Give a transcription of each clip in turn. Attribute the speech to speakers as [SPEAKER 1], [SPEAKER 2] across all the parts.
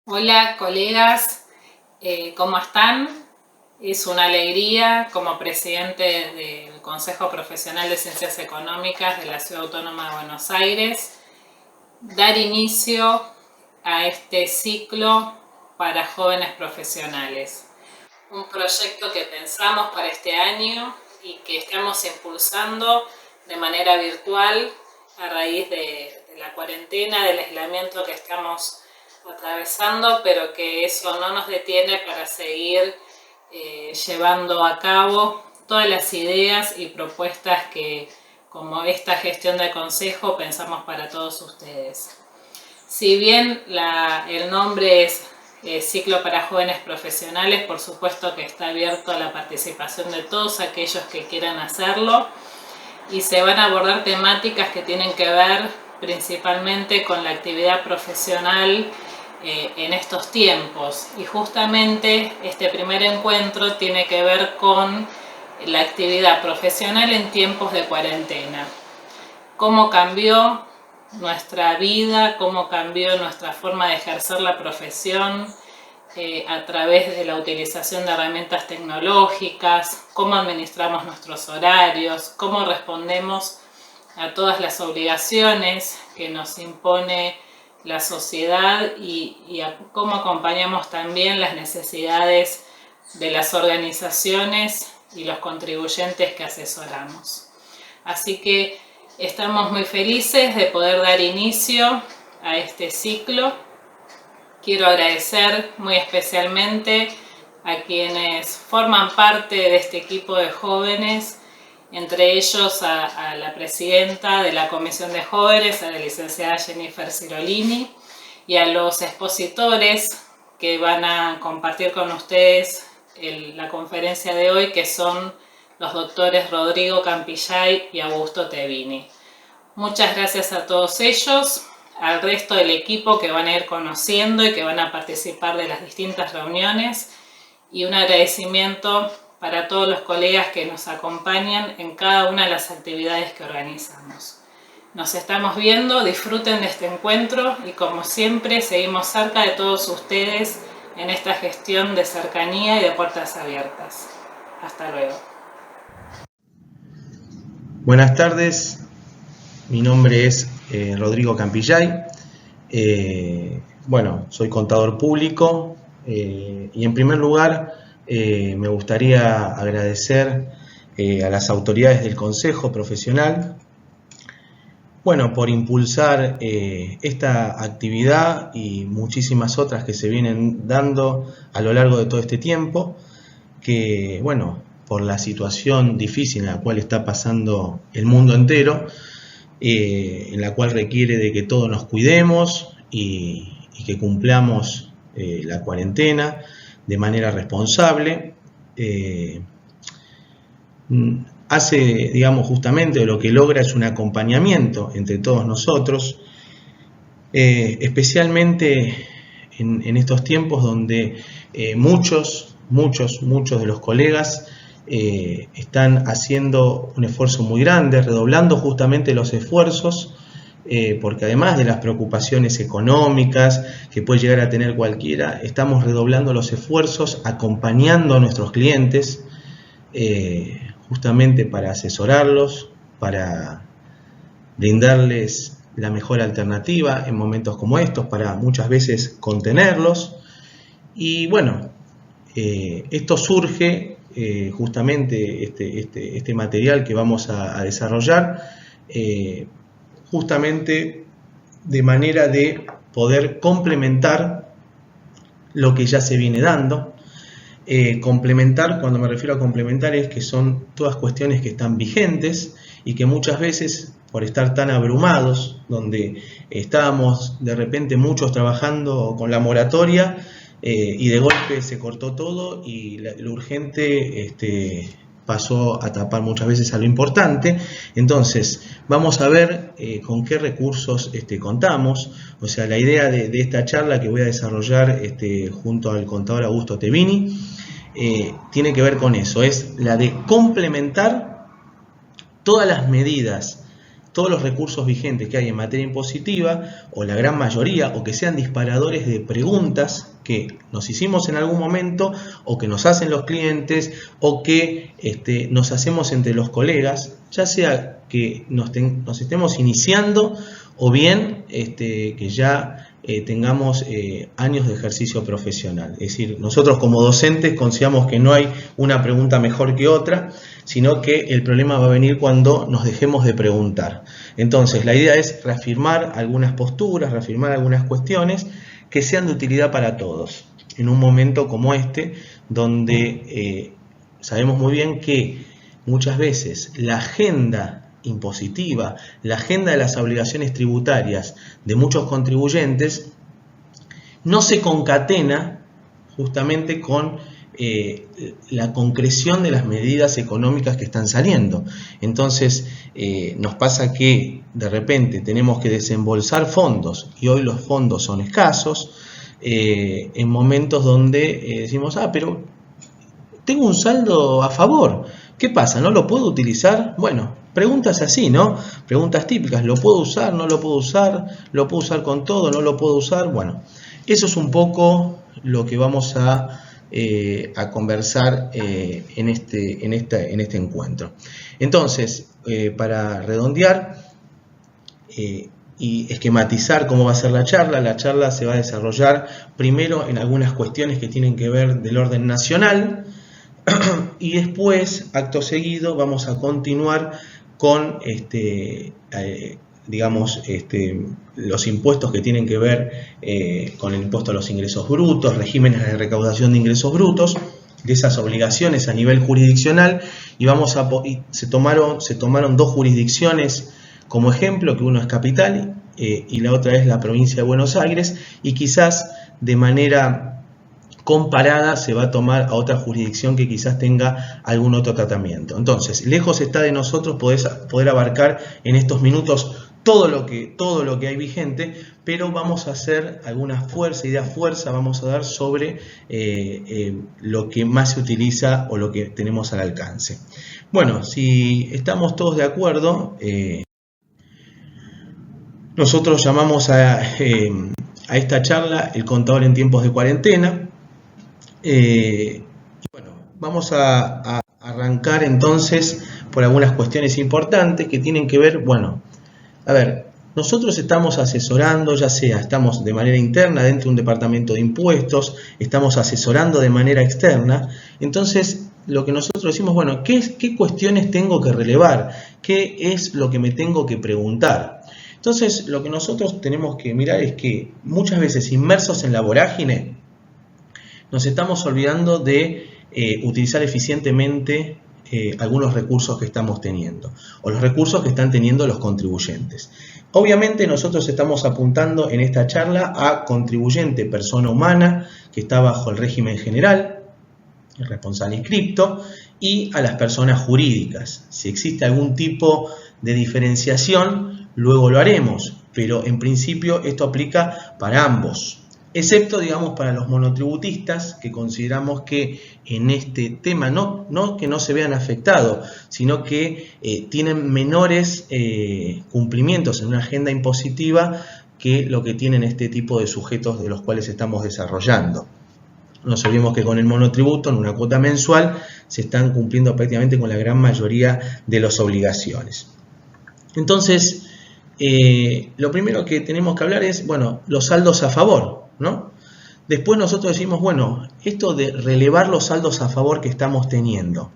[SPEAKER 1] Hola colegas, ¿cómo están? Es una alegría como presidente del Consejo Profesional de Ciencias Económicas de la Ciudad Autónoma de Buenos Aires dar inicio a este ciclo para jóvenes profesionales. Un proyecto que pensamos para este año y que estamos impulsando de manera virtual a raíz de la cuarentena, del aislamiento que estamos atravesando, pero que eso no nos detiene para seguir llevando a cabo todas las ideas y propuestas que, como esta gestión de consejo, pensamos para todos ustedes. Si bien el nombre es Ciclo para Jóvenes Profesionales, por supuesto que está abierto a la participación de todos aquellos que quieran hacerlo, y se van a abordar temáticas que tienen que ver principalmente con la actividad profesional en estos tiempos. Y justamente este primer encuentro tiene que ver con la actividad profesional en tiempos de cuarentena. Cómo cambió nuestra vida, cómo cambió nuestra forma de ejercer la profesión a través de la utilización de herramientas tecnológicas, cómo administramos nuestros horarios, cómo respondemos a todas las obligaciones que nos impone la sociedad y cómo acompañamos también las necesidades de las organizaciones y los contribuyentes que asesoramos. Así que estamos muy felices de poder dar inicio a este ciclo. Quiero agradecer muy especialmente a quienes forman parte de este equipo de jóvenes, entre ellos a la presidenta de la Comisión de Jóvenes, a la licenciada Jennifer Cirolini, y a los expositores que van a compartir con ustedes la conferencia de hoy, que son los doctores Rodrigo Campillay y Augusto Tevini. Muchas gracias a todos ellos, al resto del equipo que van a ir conociendo y que van a participar de las distintas reuniones, y un agradecimiento para todos los colegas que nos acompañan en cada una de las actividades que organizamos. Nos estamos viendo, disfruten de este encuentro y, como siempre, seguimos cerca de todos ustedes en esta gestión de cercanía y de puertas abiertas. Hasta luego.
[SPEAKER 2] Buenas tardes, mi nombre es Rodrigo Campillay. Soy contador público y en primer lugar me gustaría agradecer a las autoridades del Consejo Profesional por impulsar esta actividad y muchísimas otras que se vienen dando a lo largo de todo este tiempo, que por la situación difícil en la cual está pasando el mundo entero, en la cual requiere de que todos nos cuidemos y que cumplamos la cuarentena de manera responsable. Justamente lo que logra es un acompañamiento entre todos nosotros, especialmente en estos tiempos donde muchos de los colegas están haciendo un esfuerzo muy grande, redoblando justamente los esfuerzos, porque además de las preocupaciones económicas que puede llegar a tener cualquiera, estamos redoblando los esfuerzos, acompañando a nuestros clientes, justamente para asesorarlos, para brindarles la mejor alternativa en momentos como estos, para muchas veces contenerlos. Y esto surge justamente este material que vamos a desarrollar justamente de manera de poder complementar lo que ya se viene dando. Complementar, cuando me refiero a complementar, es que son todas cuestiones que están vigentes y que muchas veces, por estar tan abrumados, donde estábamos de repente muchos trabajando con la moratoria, y de golpe se cortó todo y lo urgente pasó a tapar muchas veces a lo importante. Entonces vamos a ver con qué recursos contamos. O sea, la idea de esta charla que voy a desarrollar junto al contador Augusto Tevini tiene que ver con eso, es la de complementar todas las medidas, todos los recursos vigentes que hay en materia impositiva, o la gran mayoría, o que sean disparadores de preguntas que nos hicimos en algún momento, o que nos hacen los clientes, o que nos hacemos entre los colegas, ya sea que nos estemos iniciando, o bien que ya tengamos años de ejercicio profesional. Es decir, nosotros como docentes consideramos que no hay una pregunta mejor que otra, sino que el problema va a venir cuando nos dejemos de preguntar. Entonces, la idea es reafirmar algunas posturas, reafirmar algunas cuestiones que sean de utilidad para todos, en un momento como este, donde sabemos muy bien que muchas veces la agenda impositiva, la agenda de las obligaciones tributarias de muchos contribuyentes no se concatena justamente con la concreción de las medidas económicas que están saliendo. Entonces nos pasa que de repente tenemos que desembolsar fondos, y hoy los fondos son escasos, en momentos donde decimos, pero tengo un saldo a favor, ¿qué pasa? ¿No lo puedo utilizar? Bueno, preguntas así, ¿no? Preguntas típicas, ¿lo puedo usar? ¿No lo puedo usar? ¿Lo puedo usar con todo? ¿No lo puedo usar? Bueno, eso es un poco lo que vamos a conversar en este encuentro. Entonces, para redondear y esquematizar cómo va a ser la charla se va a desarrollar primero en algunas cuestiones que tienen que ver del orden nacional, y después, acto seguido, vamos a continuar con los impuestos que tienen que ver con el impuesto a los ingresos brutos, regímenes de recaudación de ingresos brutos, de esas obligaciones a nivel jurisdiccional, y se tomaron dos jurisdicciones como ejemplo, que uno es capital y la otra es la provincia de Buenos Aires, y quizás de manera comparada se va a tomar a otra jurisdicción que quizás tenga algún otro tratamiento. Entonces, lejos está de nosotros poder abarcar en estos minutos todo lo que hay vigente, pero vamos a hacer alguna fuerza vamos a dar sobre lo que más se utiliza o lo que tenemos al alcance. Bueno, si estamos todos de acuerdo, nosotros llamamos a esta charla el contador en tiempos de cuarentena. Bueno, vamos a arrancar entonces por algunas cuestiones importantes que tienen que ver, bueno, a ver, nosotros estamos asesorando, ya sea estamos de manera interna dentro de un departamento de impuestos, estamos asesorando de manera externa. Entonces, lo que nosotros decimos, bueno, ¿qué cuestiones tengo que relevar? ¿Qué es lo que me tengo que preguntar? Entonces, lo que nosotros tenemos que mirar es que muchas veces inmersos en la vorágine, nos estamos olvidando de utilizar eficientemente algunos recursos que estamos teniendo, o los recursos que están teniendo los contribuyentes. Obviamente nosotros estamos apuntando en esta charla a contribuyente, persona humana, que está bajo el régimen general, el responsable inscripto, y a las personas jurídicas. Si existe algún tipo de diferenciación, luego lo haremos, pero en principio esto aplica para ambos. Excepto, digamos, para los monotributistas, que consideramos que en este tema no que no se vean afectados, sino que tienen menores cumplimientos en una agenda impositiva que lo que tienen este tipo de sujetos de los cuales estamos desarrollando. No nos olvidemos que con el monotributo, en una cuota mensual, se están cumpliendo prácticamente con la gran mayoría de las obligaciones. Entonces, lo primero que tenemos que hablar es, bueno, los saldos a favor, ¿no? Después nosotros decimos, bueno, esto de relevar los saldos a favor que estamos teniendo,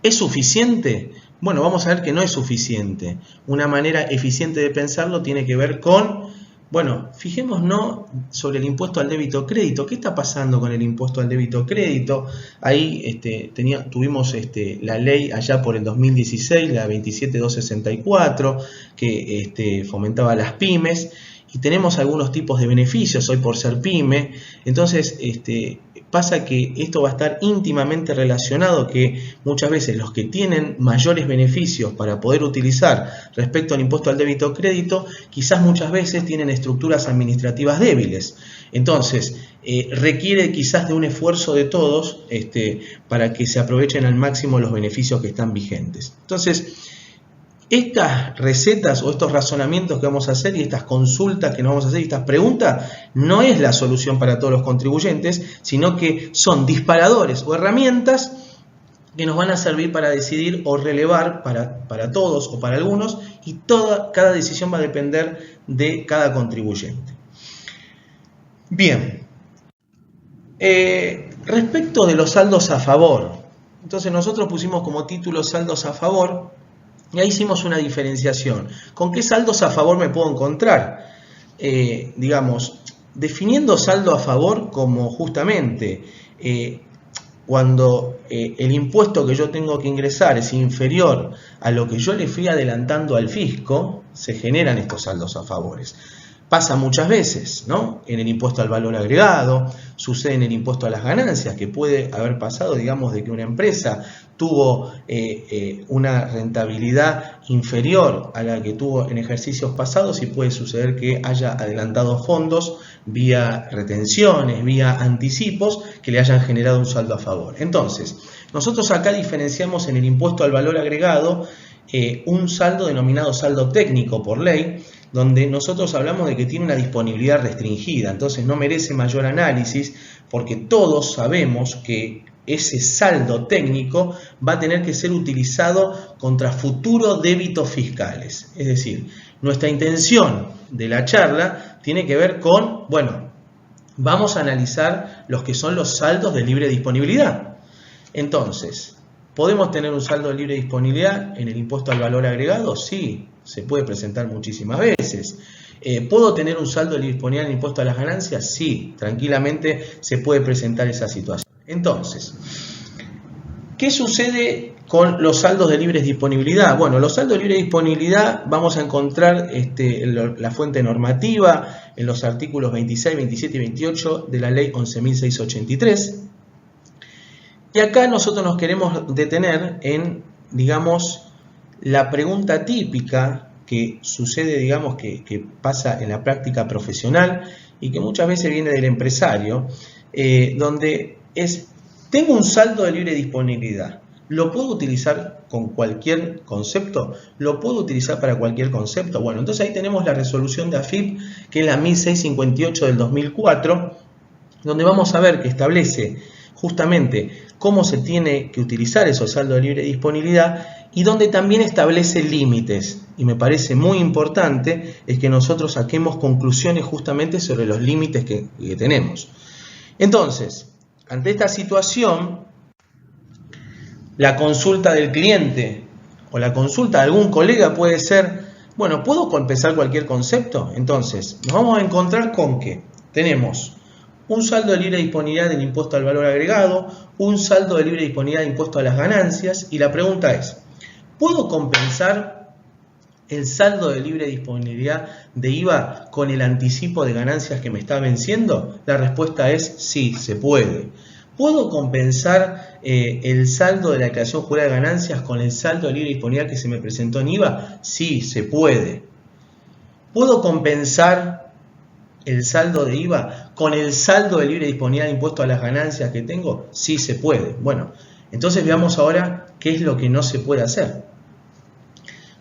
[SPEAKER 2] ¿es suficiente? Bueno, vamos a ver que no es suficiente. Una manera eficiente de pensarlo tiene que ver con, bueno, fijémonos sobre el impuesto al débito crédito. ¿Qué está pasando con el impuesto al débito crédito? Ahí tuvimos la ley allá por el 2016, la 27264, que fomentaba las pymes. Y tenemos algunos tipos de beneficios hoy por ser pyme. Entonces pasa que esto va a estar íntimamente relacionado, que muchas veces los que tienen mayores beneficios para poder utilizar respecto al impuesto al débito crédito, quizás muchas veces tienen estructuras administrativas débiles. Entonces requiere quizás de un esfuerzo de todos para que se aprovechen al máximo los beneficios que están vigentes. Entonces, Estas recetas o estos razonamientos que vamos a hacer y estas consultas que nos vamos a hacer y estas preguntas no es la solución para todos los contribuyentes, sino que son disparadores o herramientas que nos van a servir para decidir o relevar para todos o para algunos, y cada decisión va a depender de cada contribuyente. Bien, respecto de los saldos a favor, entonces nosotros pusimos como título saldos a favor. Y ahí hicimos una diferenciación. ¿Con qué saldos a favor me puedo encontrar? Digamos, definiendo saldo a favor como justamente cuando el impuesto que yo tengo que ingresar es inferior a lo que yo le fui adelantando al fisco, se generan estos saldos a favores. Pasa muchas veces, ¿no? En el impuesto al valor agregado, sucede en el impuesto a las ganancias, que puede haber pasado, digamos, de que una empresa tuvo una rentabilidad inferior a la que tuvo en ejercicios pasados, y puede suceder que haya adelantado fondos vía retenciones, vía anticipos, que le hayan generado un saldo a favor. Entonces, nosotros acá diferenciamos en el impuesto al valor agregado un saldo denominado saldo técnico por ley, donde nosotros hablamos de que tiene una disponibilidad restringida, entonces no merece mayor análisis, porque todos sabemos que ese saldo técnico va a tener que ser utilizado contra futuros débitos fiscales. Es decir, nuestra intención de la charla tiene que ver con, bueno, vamos a analizar los que son los saldos de libre disponibilidad. Entonces, ¿podemos tener un saldo de libre disponibilidad en el impuesto al valor agregado? Sí, se puede presentar muchísimas veces. ¿Puedo tener un saldo de libre disponibilidad en el impuesto a las ganancias? Sí, tranquilamente se puede presentar esa situación. Entonces, ¿qué sucede con los saldos de libre disponibilidad? Bueno, los saldos de libre disponibilidad vamos a encontrar la fuente normativa en los artículos 26, 27 y 28 de la ley 11.683. Y acá nosotros nos queremos detener en, digamos, la pregunta típica que sucede, digamos, que pasa en la práctica profesional y que muchas veces viene del empresario, donde es, tengo un saldo de libre disponibilidad, ¿lo puedo utilizar con cualquier concepto? ¿Lo puedo utilizar para cualquier concepto? Bueno, entonces ahí tenemos la resolución de AFIP, que es la 1658 del 2004, donde vamos a ver que establece justamente cómo se tiene que utilizar esos saldos de libre disponibilidad, y donde también establece límites. Y me parece muy importante es que nosotros saquemos conclusiones justamente sobre los límites que tenemos. Entonces, ante esta situación, la consulta del cliente o la consulta de algún colega puede ser, bueno, ¿puedo compensar cualquier concepto? Entonces, nos vamos a encontrar con que tenemos un saldo de libre disponibilidad del impuesto al valor agregado, un saldo de libre disponibilidad de impuesto a las ganancias, y la pregunta es, ¿puedo compensar el saldo de libre disponibilidad de IVA con el anticipo de ganancias que me está venciendo? La respuesta es sí, se puede. ¿Puedo compensar el saldo de la declaración jurada de ganancias con el saldo de libre disponibilidad que se me presentó en IVA? Sí, se puede. ¿Puedo compensar el saldo de IVA con el saldo de libre disponibilidad de impuesto a las ganancias que tengo? Sí, se puede. Bueno, entonces veamos ahora qué es lo que no se puede hacer.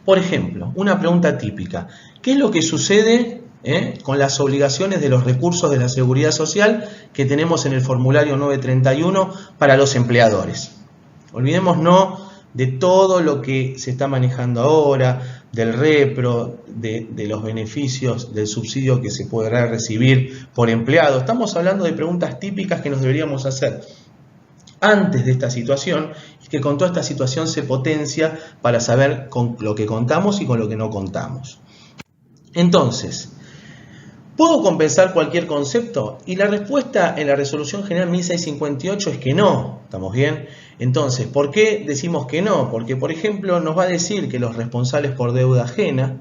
[SPEAKER 2] Por ejemplo, una pregunta típica. ¿Qué es lo que sucede con las obligaciones de los recursos de la Seguridad Social que tenemos en el formulario 931 para los empleadores? Olvidémonos de todo lo que se está manejando ahora, del repro, de los beneficios del subsidio que se podrá recibir por empleado. Estamos hablando de preguntas típicas que nos deberíamos hacer antes de esta situación, y que con toda esta situación se potencia para saber con lo que contamos y con lo que no contamos. Entonces, ¿puedo compensar cualquier concepto? Y la respuesta en la resolución general 1658 es que no. ¿Estamos bien? Entonces, ¿por qué decimos que no? Porque, por ejemplo, nos va a decir que los responsables por deuda ajena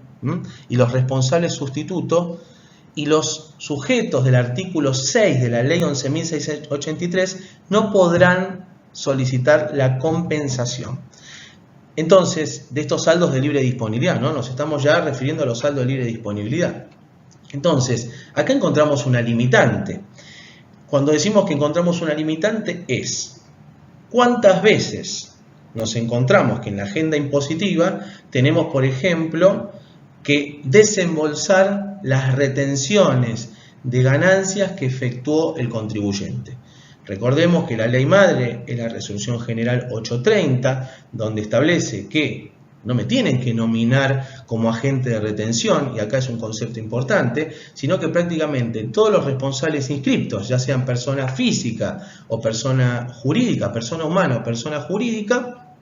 [SPEAKER 2] y los responsables sustitutos y los sujetos del artículo 6 de la ley 11.683 no podrán solicitar la compensación. Entonces, de estos saldos de libre disponibilidad, ¿no? Nos estamos ya refiriendo a los saldos de libre disponibilidad. Entonces, acá encontramos una limitante. Cuando decimos que encontramos una limitante es, ¿cuántas veces nos encontramos que en la agenda impositiva tenemos, por ejemplo, que desembolsar las retenciones de ganancias que efectuó el contribuyente. Recordemos que la ley madre es la Resolución General 830, donde establece que no me tienen que nominar como agente de retención, y acá es un concepto importante, sino que prácticamente todos los responsables inscriptos, ya sean persona física o persona jurídica, persona humana o persona jurídica,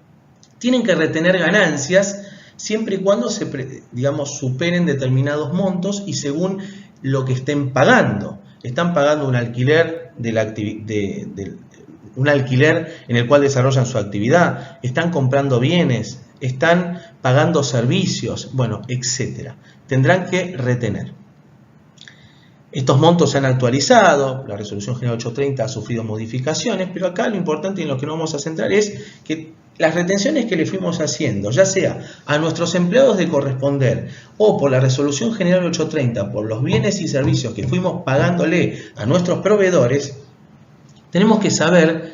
[SPEAKER 2] tienen que retener ganancias siempre y cuando superen determinados montos y según lo que estén pagando. Están pagando un alquiler un alquiler en el cual desarrollan su actividad, están comprando bienes, están pagando servicios, bueno, etc. Tendrán que retener. Estos montos se han actualizado, la Resolución General 830 ha sufrido modificaciones, pero acá lo importante y en lo que nos vamos a centrar es que las retenciones que le fuimos haciendo, ya sea a nuestros empleados de corresponder o por la Resolución General 830, por los bienes y servicios que fuimos pagándole a nuestros proveedores, tenemos que saber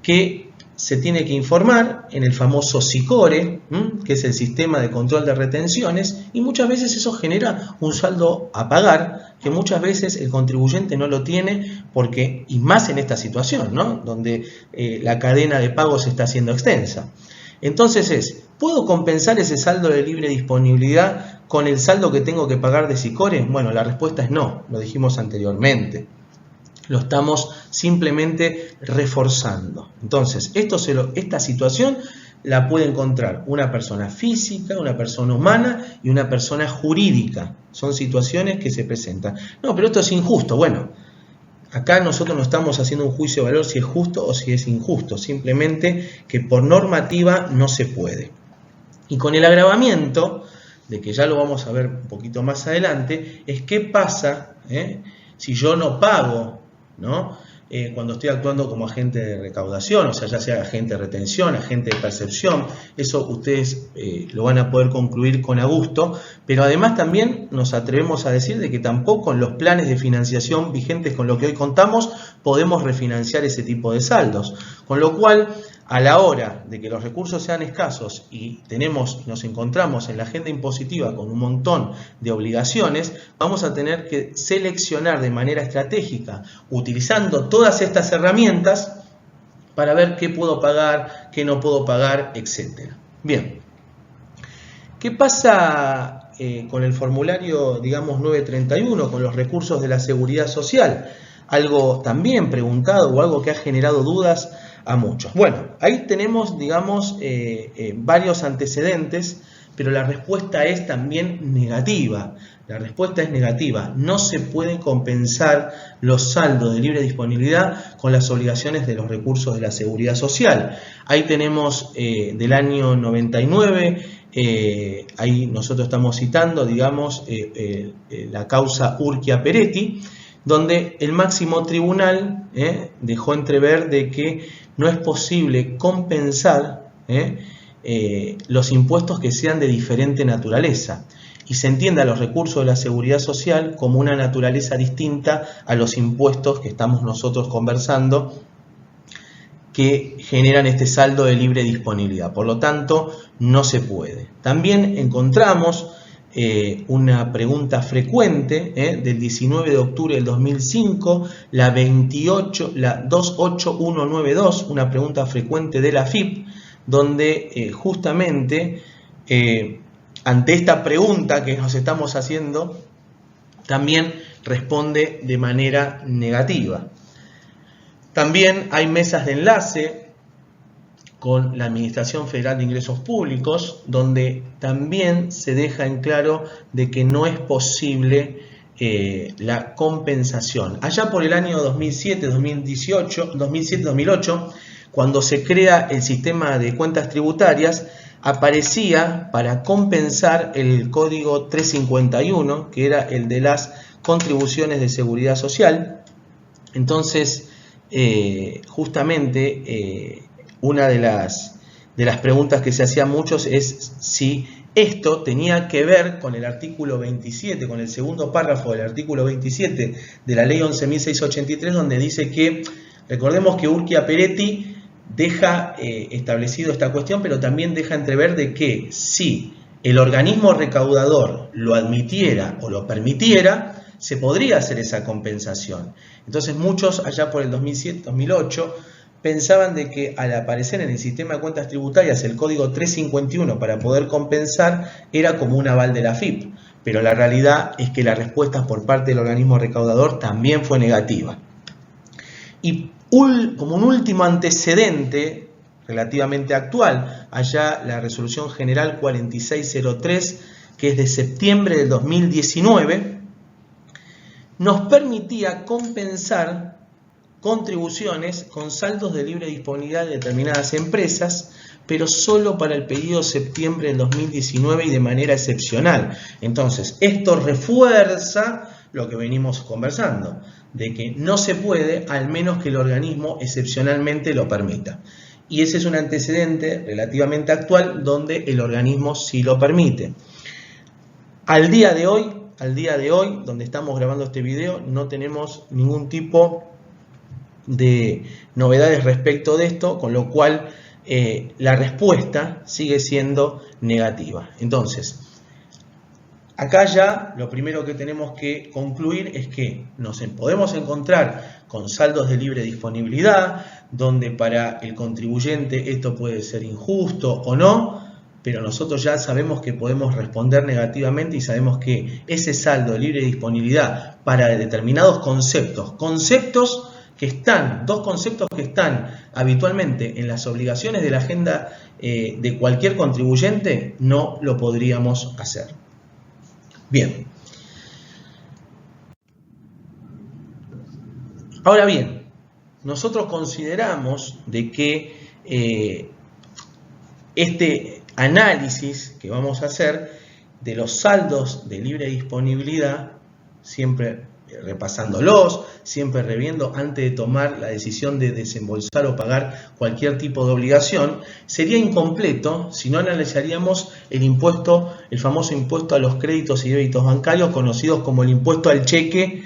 [SPEAKER 2] que se tiene que informar en el famoso SICORE, que es el Sistema de Control de Retenciones, y muchas veces eso genera un saldo a pagar, que muchas veces el contribuyente no lo tiene, porque, y más en esta situación, ¿no?, donde la cadena de pagos está haciendo extensa. Entonces ¿puedo compensar ese saldo de libre disponibilidad con el saldo que tengo que pagar de SICORE? Bueno, la respuesta es no, lo dijimos anteriormente. Lo estamos simplemente reforzando. Entonces, esta situación la puede encontrar una persona física, una persona humana y una persona jurídica. Son situaciones que se presentan. No, pero esto es injusto. Bueno, acá nosotros no estamos haciendo un juicio de valor si es justo o si es injusto. Simplemente que por normativa no se puede. Y con el agravamiento, de que ya lo vamos a ver un poquito más adelante, es qué pasa si yo no pago, ¿no? Cuando estoy actuando como agente de recaudación, o sea, ya sea agente de retención, agente de percepción, eso ustedes lo van a poder concluir con a gusto, pero además también nos atrevemos a decir de que tampoco en los planes de financiación vigentes con lo que hoy contamos podemos refinanciar ese tipo de saldos, con lo cual a la hora de que los recursos sean escasos y nos encontramos en la agenda impositiva con un montón de obligaciones, vamos a tener que seleccionar de manera estratégica, utilizando todas estas herramientas para ver qué puedo pagar, qué no puedo pagar, etc. Bien, ¿qué pasa con el formulario, digamos, 931, con los recursos de la Seguridad Social? Algo también preguntado o algo que ha generado dudas a muchos. Bueno, ahí tenemos, digamos, varios antecedentes, pero la respuesta es también negativa. La respuesta es negativa. No se pueden compensar los saldos de libre disponibilidad con las obligaciones de los recursos de la Seguridad Social. Ahí tenemos del año 99, ahí nosotros estamos citando, digamos, la causa Urquia Peretti, donde el máximo tribunal dejó entrever de que no es posible compensar los impuestos que sean de diferente naturaleza y se entiende a los recursos de la Seguridad Social como una naturaleza distinta a los impuestos que estamos nosotros conversando que generan este saldo de libre disponibilidad. Por lo tanto, no se puede. También encontramos una pregunta frecuente del 19 de octubre del 2005, la 28192, una pregunta frecuente de la AFIP, donde justamente ante esta pregunta que nos estamos haciendo, también responde de manera negativa. También hay mesas de enlace con la Administración Federal de Ingresos Públicos, donde también se deja en claro de que no es posible la compensación. Allá por el año 2007-2008, cuando se crea el sistema de cuentas tributarias, aparecía para compensar el código 351, que era el de las contribuciones de seguridad social. Entonces, justamente una de las preguntas que se hacían muchos es si esto tenía que ver con el artículo 27, con el segundo párrafo del artículo 27 de la ley 11.683, donde dice que, recordemos que Urquia Peretti deja establecido esta cuestión, pero también deja entrever de que si el organismo recaudador lo admitiera o lo permitiera, se podría hacer esa compensación. Entonces muchos allá por el 2007, 2008 pensaban de que al aparecer en el sistema de cuentas tributarias el código 351 para poder compensar era como un aval de la AFIP, pero la realidad es que la respuesta por parte del organismo recaudador también fue negativa. Y como un último antecedente relativamente actual, allá la resolución general 4603, que es de septiembre del 2019, nos permitía compensar contribuciones con saldos de libre disponibilidad de determinadas empresas, pero solo para el periodo septiembre del 2019 y de manera excepcional. Entonces, esto refuerza lo que venimos conversando, de que no se puede, al menos que el organismo excepcionalmente lo permita. Y ese es un antecedente relativamente actual donde el organismo sí lo permite. Al día de hoy, donde estamos grabando este video, no tenemos ningún tipo de novedades respecto de esto, con lo cual la respuesta sigue siendo negativa. Entonces, acá ya lo primero que tenemos que concluir es que nos podemos encontrar con saldos de libre disponibilidad, donde para el contribuyente esto puede ser injusto o no, pero nosotros ya sabemos que podemos responder negativamente y sabemos que ese saldo de libre disponibilidad para determinados conceptos que están, dos conceptos que están habitualmente en las obligaciones de la agenda de cualquier contribuyente, no lo podríamos hacer. Bien. Ahora bien, nosotros consideramos de que este análisis que vamos a hacer de los saldos de libre disponibilidad, siempre repasándolos, siempre reviendo antes de tomar la decisión de desembolsar o pagar cualquier tipo de obligación, sería incompleto si no analizaríamos el famoso impuesto a los créditos y débitos bancarios, conocidos como el impuesto al cheque,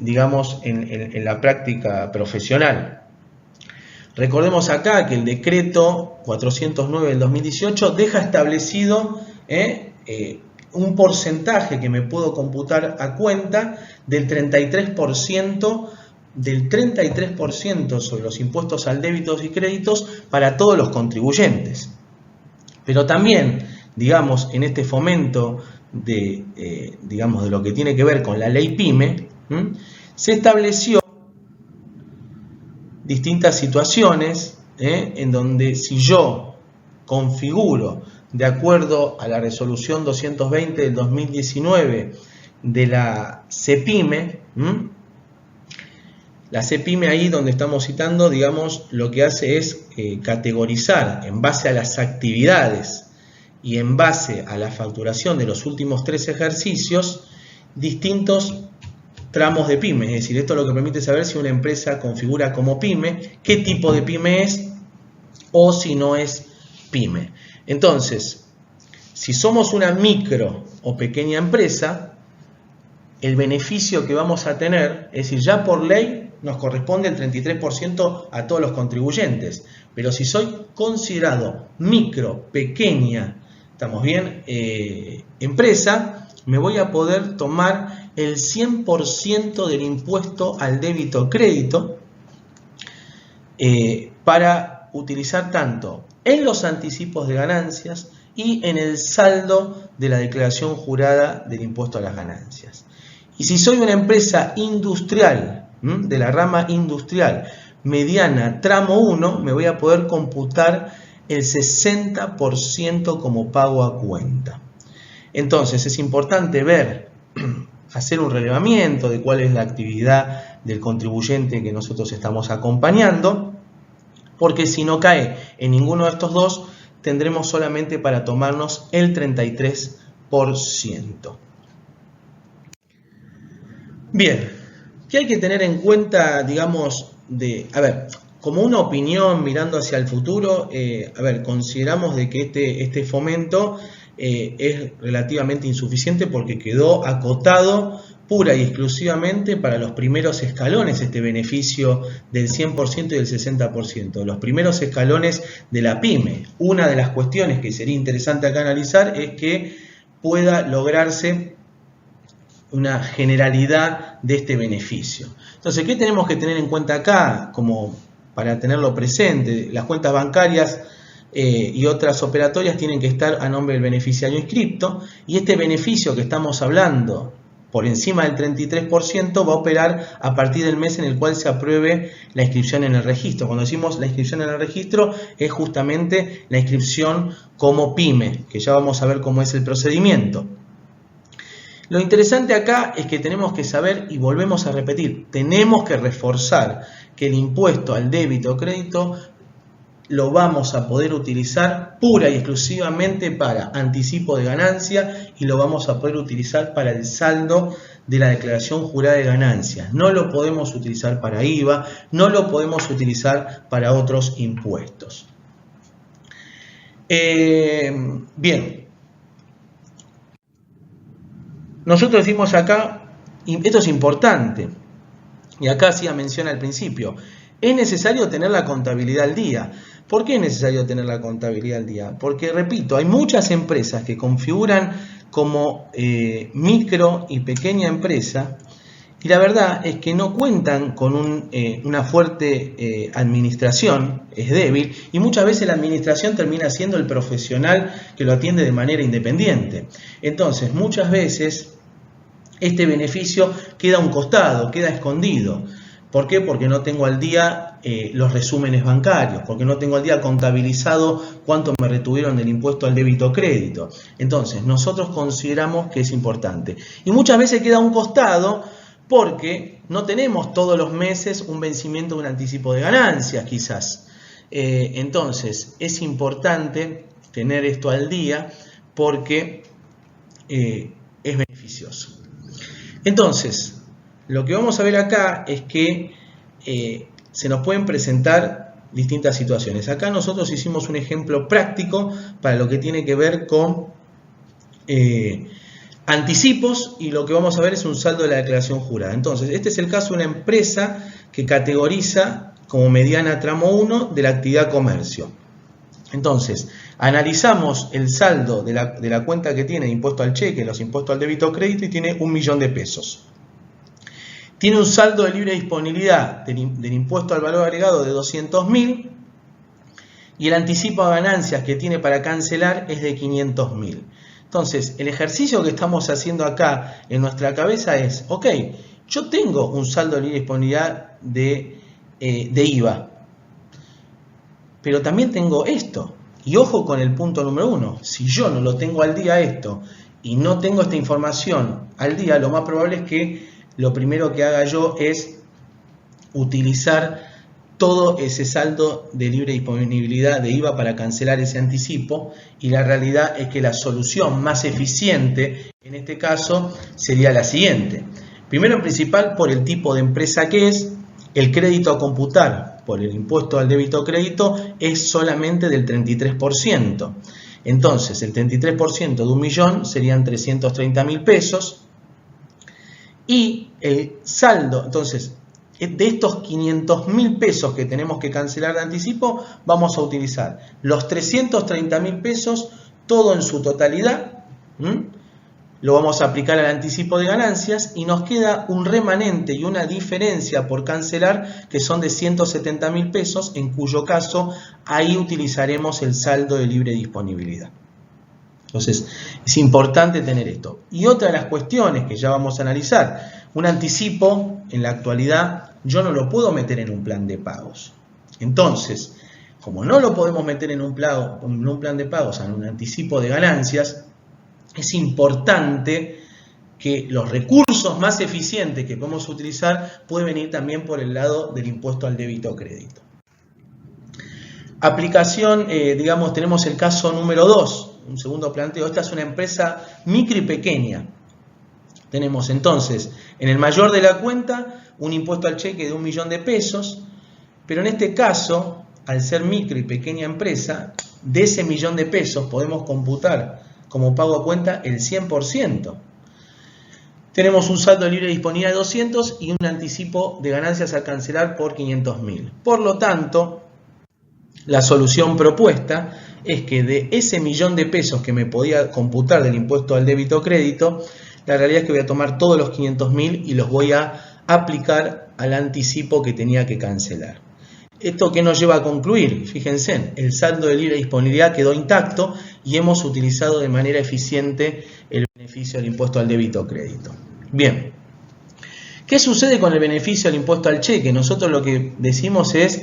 [SPEAKER 2] digamos, en la práctica profesional. Recordemos acá que el decreto 409 del 2018 deja establecido un porcentaje que me puedo computar a cuenta del 33% sobre los impuestos al débito y créditos para todos los contribuyentes. Pero también, digamos, en este fomento de lo que tiene que ver con la ley PYME, se estableció distintas situaciones en donde si yo configuro de acuerdo a la resolución 220 del 2019 de la CEPYME, la CEPYME ahí donde estamos citando, digamos, lo que hace es categorizar en base a las actividades y en base a la facturación de los últimos 3 ejercicios, distintos tramos de pyme. Es decir, esto lo que permite saber si una empresa configura como pyme, qué tipo de pyme es o si no es pyme. Entonces, si somos una micro o pequeña empresa, el beneficio que vamos a tener, es decir, ya por ley nos corresponde el 33% a todos los contribuyentes, pero si soy considerado micro, pequeña, ¿estamos bien? Empresa, me voy a poder tomar el 100% del impuesto al débito crédito para utilizar tanto en los anticipos de ganancias y en el saldo de la declaración jurada del impuesto a las ganancias. Y si soy una empresa industrial, de la rama industrial, mediana, tramo 1, me voy a poder computar el 60% como pago a cuenta. Entonces es importante ver, hacer un relevamiento de cuál es la actividad del contribuyente que nosotros estamos acompañando, porque si no cae en ninguno de estos dos, tendremos solamente para tomarnos el 33%. Bien, ¿qué hay que tener en cuenta, digamos, como una opinión mirando hacia el futuro? Consideramos de que este fomento es relativamente insuficiente porque quedó acotado pura y exclusivamente para los primeros escalones este beneficio del 100% y del 60%, los primeros escalones de la pyme. Una de las cuestiones que sería interesante acá analizar es que pueda lograrse una generalidad de este beneficio. Entonces, ¿qué tenemos que tener en cuenta acá? Como para tenerlo presente, las cuentas bancarias y otras operatorias tienen que estar a nombre del beneficiario inscripto, y este beneficio que estamos hablando por encima del 33% va a operar a partir del mes en el cual se apruebe la inscripción en el registro. Cuando decimos la inscripción en el registro es justamente la inscripción como pyme, que ya vamos a ver cómo es el procedimiento. Lo interesante acá es que tenemos que saber, y volvemos a repetir, tenemos que reforzar que el impuesto al débito o crédito lo vamos a poder utilizar pura y exclusivamente para anticipo de ganancia, y lo vamos a poder utilizar para el saldo de la declaración jurada de ganancias. No lo podemos utilizar para IVA, no lo podemos utilizar para otros impuestos. Bien. Nosotros decimos acá, y esto es importante, y acá hacía mención al principio, es necesario tener la contabilidad al día. ¿Por qué es necesario tener la contabilidad al día? Porque, repito, hay muchas empresas que configuran como micro y pequeña empresa, y la verdad es que no cuentan con una fuerte administración, es débil, y muchas veces la administración termina siendo el profesional que lo atiende de manera independiente. Entonces, muchas veces este beneficio queda a un costado, queda escondido. ¿Por qué? Porque no tengo al día los resúmenes bancarios, porque no tengo al día contabilizado cuánto me retuvieron del impuesto al débito o crédito. Entonces, nosotros consideramos que es importante. Y muchas veces queda a un costado porque no tenemos todos los meses un vencimiento de un anticipo de ganancias, quizás. Entonces, es importante tener esto al día porque es beneficioso. Entonces, lo que vamos a ver acá es que se nos pueden presentar distintas situaciones. Acá nosotros hicimos un ejemplo práctico para lo que tiene que ver con anticipos, y lo que vamos a ver es un saldo de la declaración jurada. Entonces, este es el caso de una empresa que categoriza como mediana tramo 1 de la actividad comercio. Entonces, analizamos el saldo de la cuenta que tiene de impuesto al cheque, los impuestos al débito o crédito, y tiene 1.000.000 de pesos. Tiene un saldo de libre disponibilidad del impuesto al valor agregado de 200.000, y el anticipo a ganancias que tiene para cancelar es de 500.000. Entonces, el ejercicio que estamos haciendo acá en nuestra cabeza es, ok, yo tengo un saldo de libre disponibilidad de IVA, pero también tengo esto. Y ojo con el punto número 1, si yo no lo tengo al día esto y no tengo esta información al día, lo más probable es que lo primero que haga yo es utilizar todo ese saldo de libre disponibilidad de IVA para cancelar ese anticipo, y la realidad es que la solución más eficiente en este caso sería la siguiente. Primero, en principal, por el tipo de empresa que es, el crédito a computar por el impuesto al débito o crédito es solamente del 33%. Entonces, el 33% de 1.000.000 serían 330.000 pesos. Y el saldo, entonces, de estos 500.000 pesos que tenemos que cancelar de anticipo, vamos a utilizar los 330.000 pesos, todo en su totalidad, lo vamos a aplicar al anticipo de ganancias, y nos queda un remanente y una diferencia por cancelar que son de 170.000 pesos, en cuyo caso ahí utilizaremos el saldo de libre disponibilidad. Entonces, es importante tener esto. Y otra de las cuestiones que ya vamos a analizar, un anticipo en la actualidad yo no lo puedo meter en un plan de pagos. Entonces, como no lo podemos meter en un plan de pagos, en un anticipo de ganancias, es importante que los recursos más eficientes que podemos utilizar pueden venir también por el lado del impuesto al débito o crédito. Aplicación, digamos, tenemos el caso número 2. Un segundo planteo, esta es una empresa micro y pequeña. Tenemos entonces en el mayor de la cuenta un impuesto al cheque de 1.000.000 de pesos, pero en este caso, al ser micro y pequeña empresa, de ese 1.000.000 de pesos podemos computar como pago a cuenta el 100%. Tenemos un saldo libre disponible de 200 y un anticipo de ganancias a cancelar por 500.000. Por lo tanto, la solución propuesta es que de ese millón de pesos que me podía computar del impuesto al débito o crédito, la realidad es que voy a tomar todos los 500.000 y los voy a aplicar al anticipo que tenía que cancelar. ¿Esto qué nos lleva a concluir? Fíjense, el saldo de libre disponibilidad quedó intacto y hemos utilizado de manera eficiente el beneficio del impuesto al débito o crédito. Bien, ¿qué sucede con el beneficio del impuesto al cheque? Nosotros lo que decimos es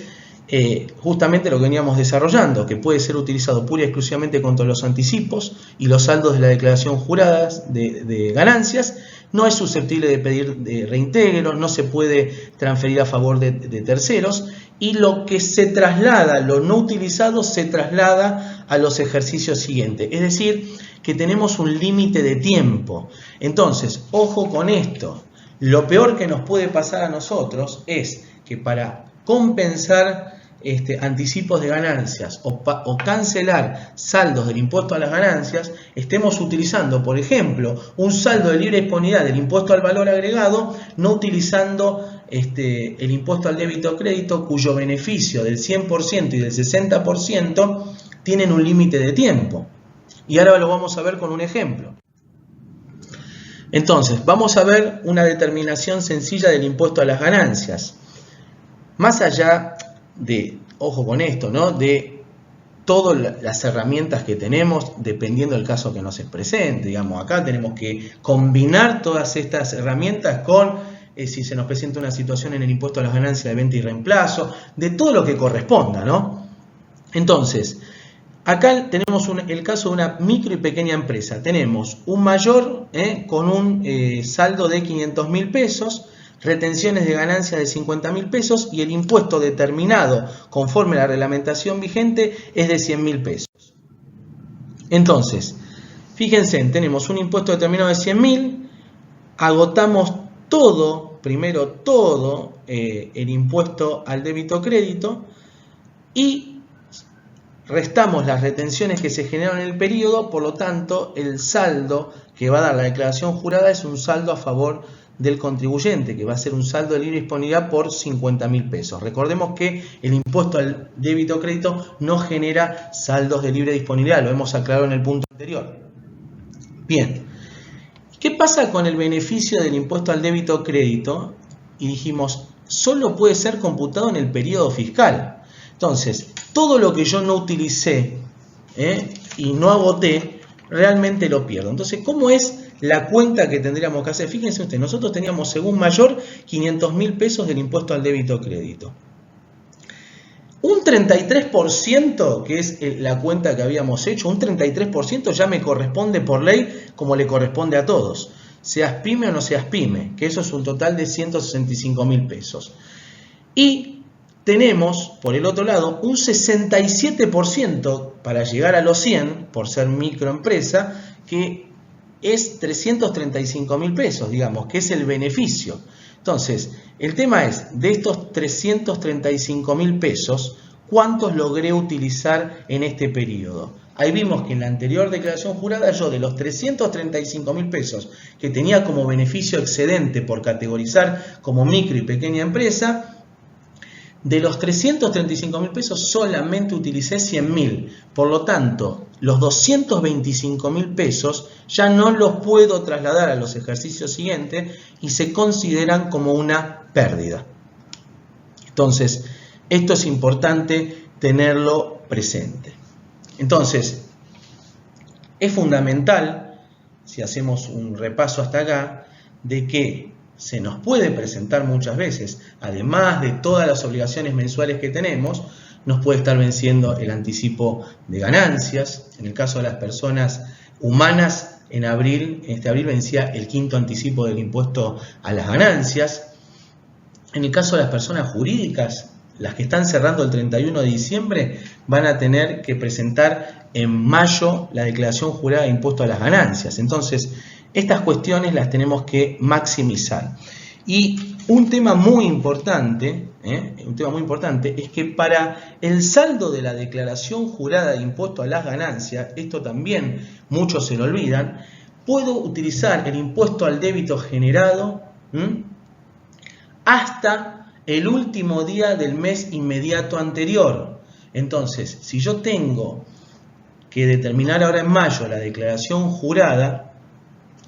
[SPEAKER 2] justamente lo que veníamos desarrollando, que puede ser utilizado pura y exclusivamente contra los anticipos y los saldos de la declaración jurada de ganancias. No es susceptible de pedir de reintegro, no se puede transferir a favor de terceros y lo que se traslada, lo no utilizado, se traslada a los ejercicios siguientes. Es decir, que tenemos un límite de tiempo. Entonces, ojo con esto. Lo peor que nos puede pasar a nosotros es que para compensar anticipos de ganancias o cancelar saldos del impuesto a las ganancias, estemos utilizando, por ejemplo, un saldo de libre disponibilidad del impuesto al valor agregado, no utilizando el impuesto al débito o crédito, cuyo beneficio del 100% y del 60% tienen un límite de tiempo. Y ahora lo vamos a ver con un ejemplo. Entonces, vamos a ver una determinación sencilla del impuesto a las ganancias. Más allá de, ojo con esto, ¿no?, de todas las herramientas que tenemos, dependiendo del caso que nos presente. Digamos, acá tenemos que combinar todas estas herramientas con, si se nos presenta una situación en el impuesto a las ganancias de venta y reemplazo, de todo lo que corresponda, ¿no? Entonces, acá tenemos el caso de una micro y pequeña empresa. Tenemos un mayor con un saldo de 500.000 pesos, retenciones de ganancias de 50.000 pesos y el impuesto determinado conforme a la reglamentación vigente es de 100.000 pesos. Entonces, fíjense, tenemos un impuesto determinado de 100.000, agotamos primero todo el impuesto al débito o crédito y restamos las retenciones que se generaron en el periodo, por lo tanto, el saldo que va a dar la declaración jurada es un saldo a favor del contribuyente, que va a ser un saldo de libre disponibilidad por 50.000 pesos. Recordemos que el impuesto al débito o crédito no genera saldos de libre disponibilidad, lo hemos aclarado en el punto anterior. Bien, ¿qué pasa con el beneficio del impuesto al débito o crédito? Y dijimos, solo puede ser computado en el periodo fiscal. Entonces, todo lo que yo no utilicé y no agoté, realmente lo pierdo. Entonces, ¿cómo es la cuenta que tendríamos que hacer? Fíjense ustedes, nosotros teníamos según mayor 500.000 pesos del impuesto al débito o crédito. Un 33%, que es la cuenta que habíamos hecho, un 33% ya me corresponde por ley como le corresponde a todos. Seas pyme o no seas pyme, que eso es un total de 165.000 pesos. Y tenemos, por el otro lado, un 67% para llegar a los 100, por ser microempresa, que es 335.000 pesos, digamos, que es el beneficio. Entonces, el tema es, de estos 335.000 pesos, ¿cuántos logré utilizar en este periodo? Ahí vimos que en la anterior declaración jurada yo de los 335.000 pesos que tenía como beneficio excedente por categorizar como micro y pequeña empresa, de los 335.000 pesos solamente utilicé 100.000. Por lo tanto, los 225.000 pesos ya no los puedo trasladar a los ejercicios siguientes y se consideran como una pérdida. Entonces, esto es importante tenerlo presente. Entonces, es fundamental, si hacemos un repaso hasta acá, de que se nos puede presentar muchas veces, además de todas las obligaciones mensuales que tenemos, nos puede estar venciendo el anticipo de ganancias. En el caso de las personas humanas, en este abril vencía el quinto anticipo del impuesto a las ganancias. En el caso de las personas jurídicas, las que están cerrando el 31 de diciembre, van a tener que presentar en mayo la declaración jurada de impuesto a las ganancias. Entonces, estas cuestiones las tenemos que maximizar. Y un tema muy importante, es que para el saldo de la declaración jurada de impuesto a las ganancias, esto también muchos se lo olvidan, puedo utilizar el impuesto al débito generado hasta el último día del mes inmediato anterior. Entonces, si yo tengo que determinar ahora en mayo la declaración jurada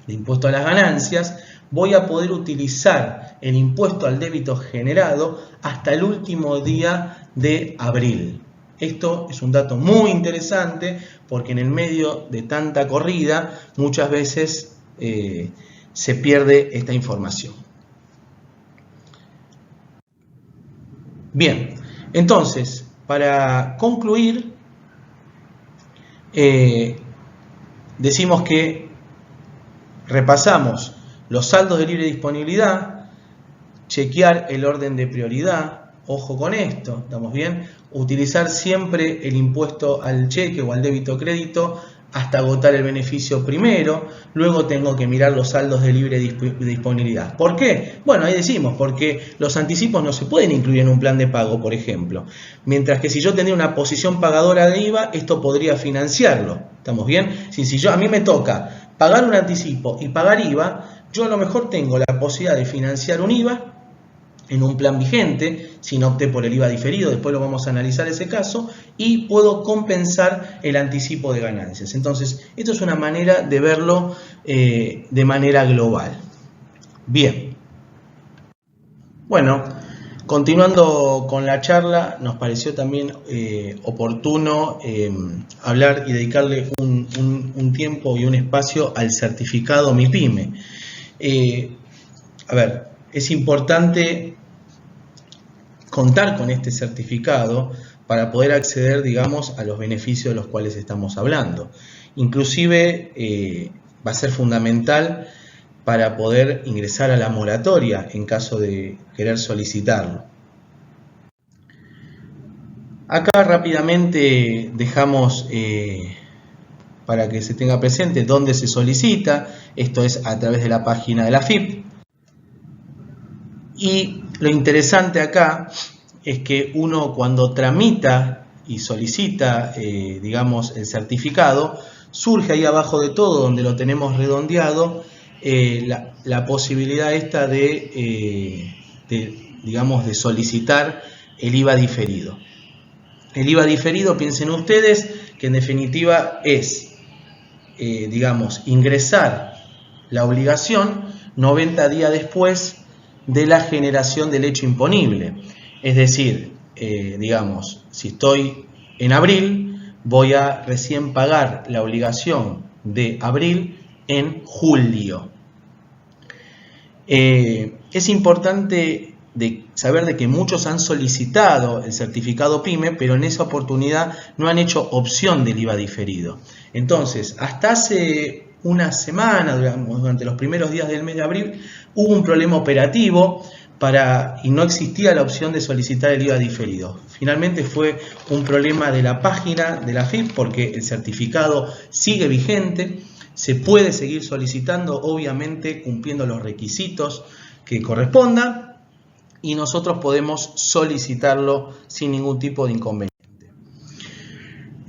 [SPEAKER 2] de impuesto a las ganancias, voy a poder utilizar el impuesto al débito generado hasta el último día de abril. Esto es un dato muy interesante porque en el medio de tanta corrida muchas veces se pierde esta información. Bien, entonces, para concluir, decimos que repasamos los saldos de libre disponibilidad, chequear el orden de prioridad, ojo con esto, ¿estamos bien? Utilizar siempre el impuesto al cheque o al débito crédito hasta agotar el beneficio primero, luego tengo que mirar los saldos de libre disponibilidad. ¿Por qué? Bueno, ahí decimos, porque los anticipos no se pueden incluir en un plan de pago, por ejemplo. Mientras que si yo tendría una posición pagadora de IVA, esto podría financiarlo. ¿Estamos bien? Si a mí me toca pagar un anticipo y pagar IVA, yo a lo mejor tengo la posibilidad de financiar un IVA en un plan vigente, si no opté por el IVA diferido, después lo vamos a analizar ese caso, y puedo compensar el anticipo de ganancias. Entonces, esto es una manera de verlo de manera global. Bien. Bueno, continuando con la charla, nos pareció también oportuno hablar y dedicarle un tiempo y un espacio al certificado MIPYME. Es importante contar con este certificado para poder acceder, digamos, a los beneficios de los cuales estamos hablando. Inclusive va a ser fundamental para poder ingresar a la moratoria en caso de querer solicitarlo. Acá rápidamente dejamos para que se tenga presente dónde se solicita. Esto es a través de la página de la AFIP. Y lo interesante acá es que uno cuando tramita y solicita, digamos, el certificado, surge ahí abajo de todo, donde lo tenemos redondeado, la posibilidad esta digamos, de solicitar el IVA diferido. El IVA diferido, piensen ustedes, que en definitiva es, digamos, ingresar la obligación 90 días después de la generación del hecho imponible. Es decir, digamos, si estoy en abril, voy a recién pagar la obligación de abril en julio. Es importante saber de que muchos han solicitado el certificado PYME, pero en esa oportunidad no han hecho opción del IVA diferido. Entonces, hasta hace una semana, digamos, durante los primeros días del mes de abril, hubo un problema operativo y no existía la opción de solicitar el IVA diferido. Finalmente fue un problema de la página de la AFIP porque el certificado sigue vigente, se puede seguir solicitando, obviamente cumpliendo los requisitos que correspondan, y nosotros podemos solicitarlo sin ningún tipo de inconveniente.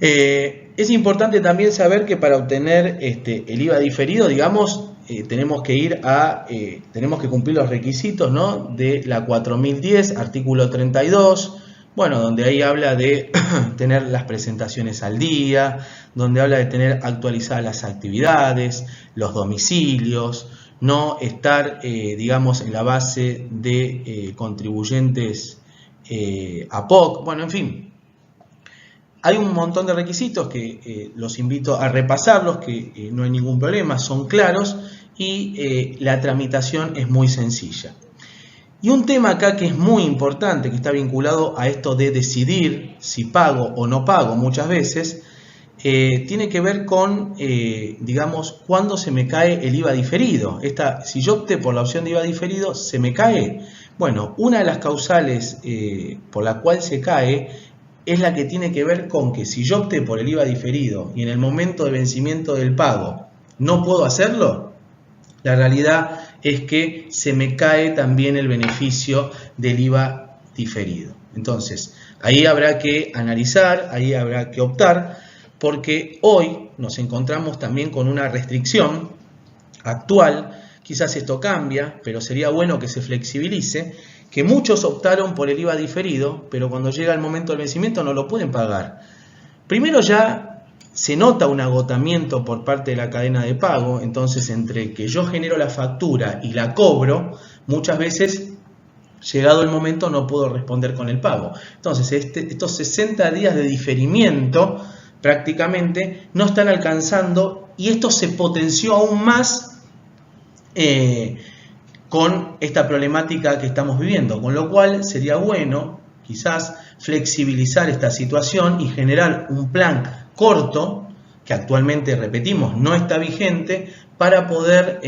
[SPEAKER 2] Es importante también saber que para obtener el IVA diferido, digamos, tenemos que cumplir los requisitos, ¿no?, de la 4010, artículo 32, bueno, donde ahí habla de tener las presentaciones al día, donde habla de tener actualizadas las actividades, los domicilios, no estar, digamos, en la base de contribuyentes APOC, bueno, en fin. Hay un montón de requisitos que los invito a repasarlos, que no hay ningún problema, son claros y la tramitación es muy sencilla. Y un tema acá que es muy importante, que está vinculado a esto de decidir si pago o no pago muchas veces, tiene que ver con, digamos, cuándo se me cae el IVA diferido. Si yo opté por la opción de IVA diferido, ¿se me cae? Bueno, una de las causales por la cual se cae es la que tiene que ver con que si yo opté por el IVA diferido y en el momento de vencimiento del pago no puedo hacerlo, la realidad es que se me cae también el beneficio del IVA diferido. Entonces, ahí habrá que analizar, ahí habrá que optar, porque hoy nos encontramos también con una restricción actual. Quizás esto cambia, pero sería bueno que se flexibilice, que muchos optaron por el IVA diferido, pero cuando llega el momento del vencimiento no lo pueden pagar. Primero ya se nota un agotamiento por parte de la cadena de pago, entonces entre que yo genero la factura y la cobro, muchas veces, llegado el momento, no puedo responder con el pago. Entonces estos 60 días de diferimiento prácticamente no están alcanzando, y esto se potenció aún más con esta problemática que estamos viviendo, con lo cual sería bueno quizás flexibilizar esta situación y generar un plan corto, que actualmente, repetimos, no está vigente, para poder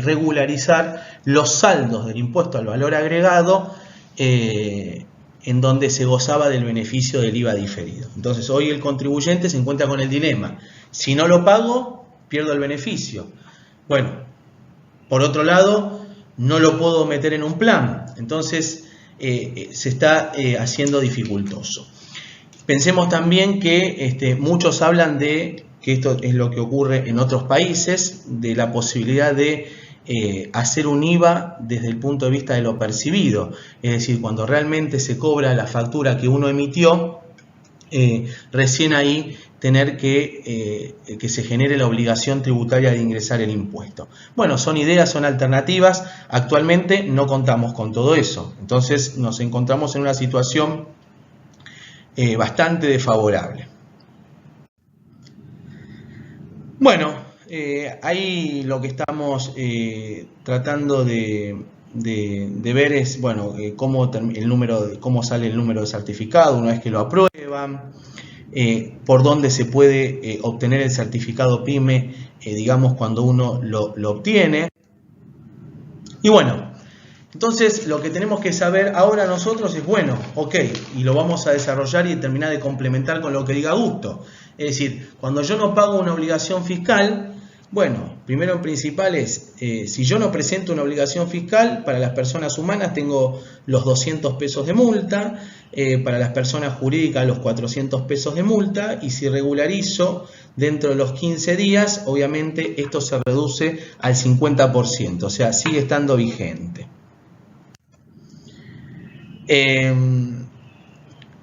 [SPEAKER 2] regularizar los saldos del impuesto al valor agregado en donde se gozaba del beneficio del IVA diferido. Entonces hoy el contribuyente se encuentra con el dilema: si no lo pago, pierdo el beneficio. Bueno, por otro lado, no lo puedo meter en un plan, entonces se está haciendo dificultoso. Pensemos también que muchos hablan de que esto es lo que ocurre en otros países, de la posibilidad de hacer un IVA desde el punto de vista de lo percibido, es decir, cuando realmente se cobra la factura que uno emitió, recién ahí tener que se genere la obligación tributaria de ingresar el impuesto. Bueno, son ideas, son alternativas. Actualmente no contamos con todo eso, entonces nos encontramos en una situación bastante desfavorable. Bueno, ahí lo que estamos tratando de ver es, bueno, cómo sale el número de certificado una vez que lo aprueban, por dónde se puede obtener el certificado PYME, digamos, cuando uno lo obtiene. Y bueno, entonces lo que tenemos que saber ahora nosotros es, bueno, ok, y lo vamos a desarrollar y terminar de complementar con lo que diga Augusto. Es decir, cuando yo no pago una obligación fiscal, bueno, primero en principal es, si yo no presento una obligación fiscal, para las personas humanas tengo los 200 pesos de multa, para las personas jurídicas los 400 pesos de multa, y si regularizo dentro de los 15 días, obviamente esto se reduce al 50%, o sea, sigue estando vigente.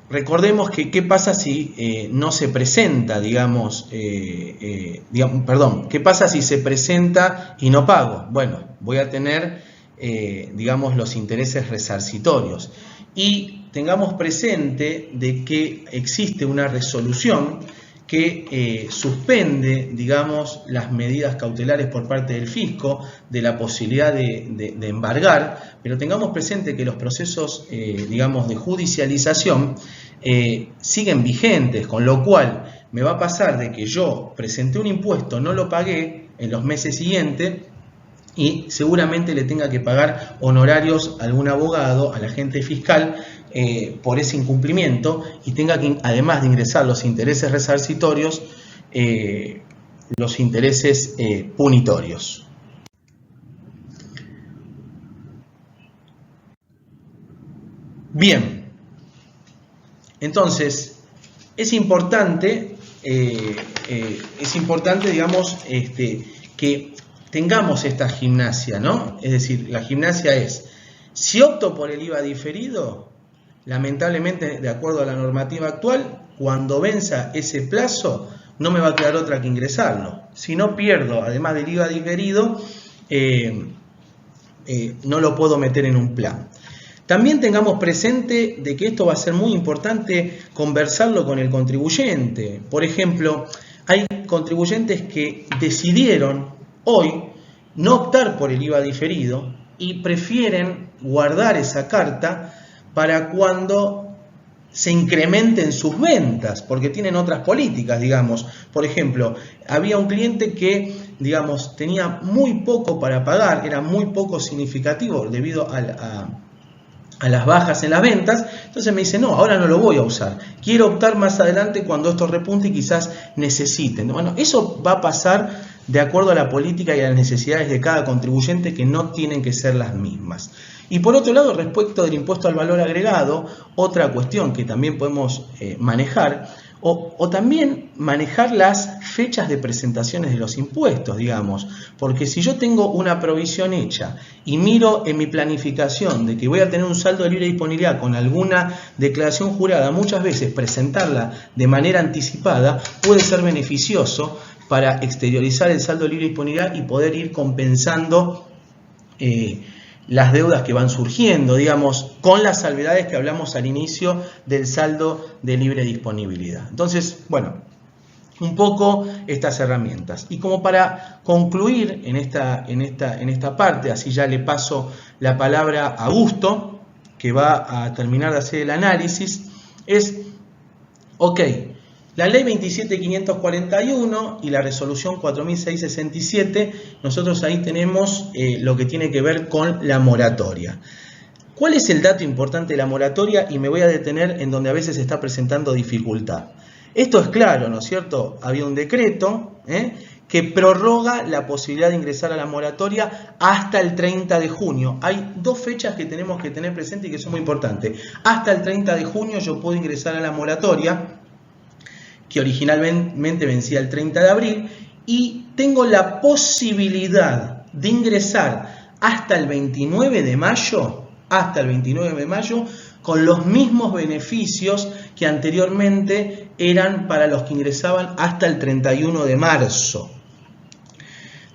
[SPEAKER 2] Recordemos que qué pasa si no se presenta, qué pasa si se presenta y no pago. Bueno, voy a tener, los intereses resarcitorios. Y tengamos presente de que existe una resolución que suspende, digamos, las medidas cautelares por parte del fisco, de la posibilidad de embargar, pero tengamos presente que los procesos, digamos, de judicialización siguen vigentes, con lo cual me va a pasar de que yo presenté un impuesto, no lo pagué en los meses siguientes, y seguramente le tenga que pagar honorarios a algún abogado, al agente fiscal, por ese incumplimiento, y tenga que, además de ingresar los intereses resarcitorios, los intereses punitorios. Bien, entonces es importante, digamos, que tengamos esta gimnasia, ¿no? Es decir, la gimnasia es, si opto por el IVA diferido, lamentablemente, de acuerdo a la normativa actual, cuando venza ese plazo, no me va a quedar otra que ingresarlo. Si no pierdo, además del IVA diferido, no lo puedo meter en un plan. También tengamos presente de que esto va a ser muy importante conversarlo con el contribuyente. Por ejemplo, hay contribuyentes que decidieron hoy no optar por el IVA diferido y prefieren guardar esa carta para cuando se incrementen sus ventas, porque tienen otras políticas, digamos. Por ejemplo, había un cliente que, digamos, tenía muy poco para pagar, era muy poco significativo debido a las bajas en las ventas, entonces me dice, no, ahora no lo voy a usar, quiero optar más adelante cuando esto repunte y quizás necesiten. Bueno, eso va a pasar de acuerdo a la política y a las necesidades de cada contribuyente, que no tienen que ser las mismas. Y por otro lado, respecto del impuesto al valor agregado, otra cuestión que también podemos manejar, o también manejar las fechas de presentaciones de los impuestos, digamos, porque si yo tengo una provisión hecha y miro en mi planificación de que voy a tener un saldo de libre disponibilidad con alguna declaración jurada, muchas veces presentarla de manera anticipada puede ser beneficioso para exteriorizar el saldo de libre disponibilidad y poder ir compensando las deudas que van surgiendo, digamos, con las salvedades que hablamos al inicio del saldo de libre disponibilidad. Entonces, bueno, un poco estas herramientas. Y como para concluir en esta parte, así ya le paso la palabra a Augusto, que va a terminar de hacer el análisis, es, ok, la ley 27.541 y la resolución 4.667, nosotros ahí tenemos lo que tiene que ver con la moratoria. ¿Cuál es el dato importante de la moratoria? Y me voy a detener en donde a veces se está presentando dificultad. Esto es claro, ¿no es cierto? Había un decreto que prorroga la posibilidad de ingresar a la moratoria hasta el 30 de junio. Hay dos fechas que tenemos que tener presente y que son muy importantes. Hasta el 30 de junio yo puedo ingresar a la moratoria, que originalmente vencía el 30 de abril, y tengo la posibilidad de ingresar hasta el 29 de mayo, con los mismos beneficios que anteriormente eran para los que ingresaban hasta el 31 de marzo.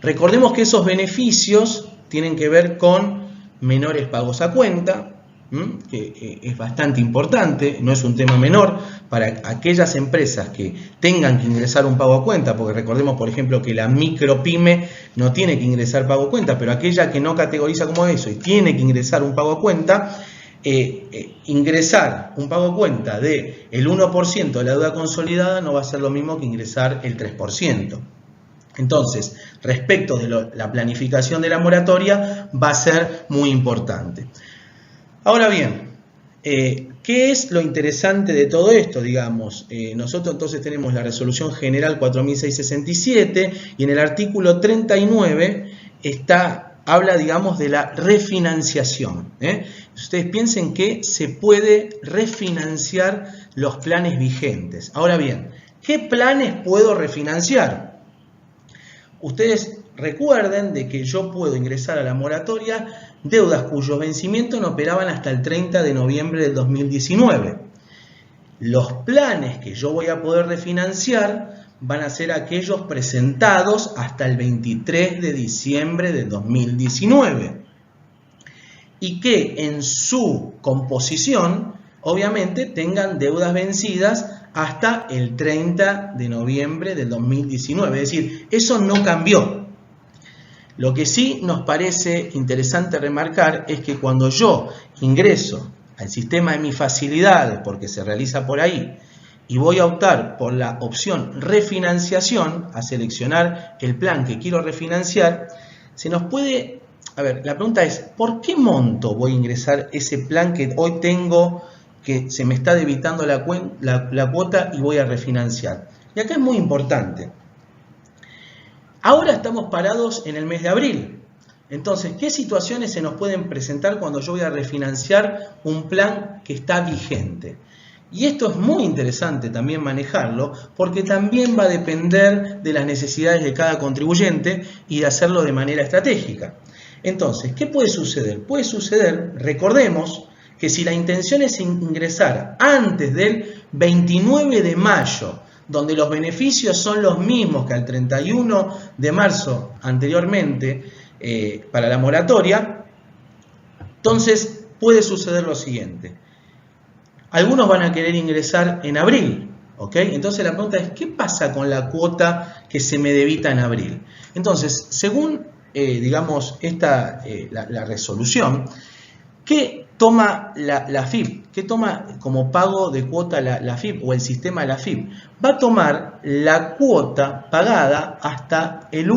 [SPEAKER 2] Recordemos que esos beneficios tienen que ver con menores pagos a cuenta, que es bastante importante, no es un tema menor para aquellas empresas que tengan que ingresar un pago a cuenta, porque recordemos, por ejemplo, que la micropyme no tiene que ingresar pago a cuenta, pero aquella que no categoriza como eso y tiene que ingresar un pago a cuenta, ingresar un pago a cuenta del 1% de la deuda consolidada no va a ser lo mismo que ingresar el 3%. Entonces, respecto de la planificación de la moratoria, va a ser muy importante. Ahora bien, ¿qué es lo interesante de todo esto? Digamos, nosotros entonces tenemos la resolución general 4.667 y en el artículo 39 habla, digamos, de la refinanciación. Ustedes piensen que se puede refinanciar los planes vigentes. Ahora bien, ¿qué planes puedo refinanciar? Ustedes recuerden de que yo puedo ingresar a la moratoria deudas cuyos vencimientos no operaban hasta el 30 de noviembre del 2019. Los planes que yo voy a poder refinanciar van a ser aquellos presentados hasta el 23 de diciembre del 2019 y que en su composición obviamente tengan deudas vencidas hasta el 30 de noviembre del 2019. Es decir, eso no cambió. Lo que sí nos parece interesante remarcar es que cuando yo ingreso al sistema de mis facilidades, porque se realiza por ahí, y voy a optar por la opción refinanciación, a seleccionar el plan que quiero refinanciar, se nos puede... A ver, la pregunta es, ¿por qué monto voy a ingresar ese plan que hoy tengo, que se me está debitando la cuota y voy a refinanciar? Y acá es muy importante. Ahora estamos parados en el mes de abril. Entonces, ¿qué situaciones se nos pueden presentar cuando yo voy a refinanciar un plan que está vigente? Y esto es muy interesante también manejarlo, porque también va a depender de las necesidades de cada contribuyente y de hacerlo de manera estratégica. Entonces, ¿qué puede suceder? Puede suceder, recordemos, que si la intención es ingresar antes del 29 de mayo, donde los beneficios son los mismos que al 31 de marzo anteriormente para la moratoria, entonces puede suceder lo siguiente. Algunos van a querer ingresar en abril, ¿ok? Entonces la pregunta es, ¿qué pasa con la cuota que se me debita en abril? Entonces, según, digamos, la resolución, ¿qué toma la AFIP? ¿Qué toma como pago de cuota la AFIP o el sistema de la AFIP? Va a tomar la cuota pagada hasta el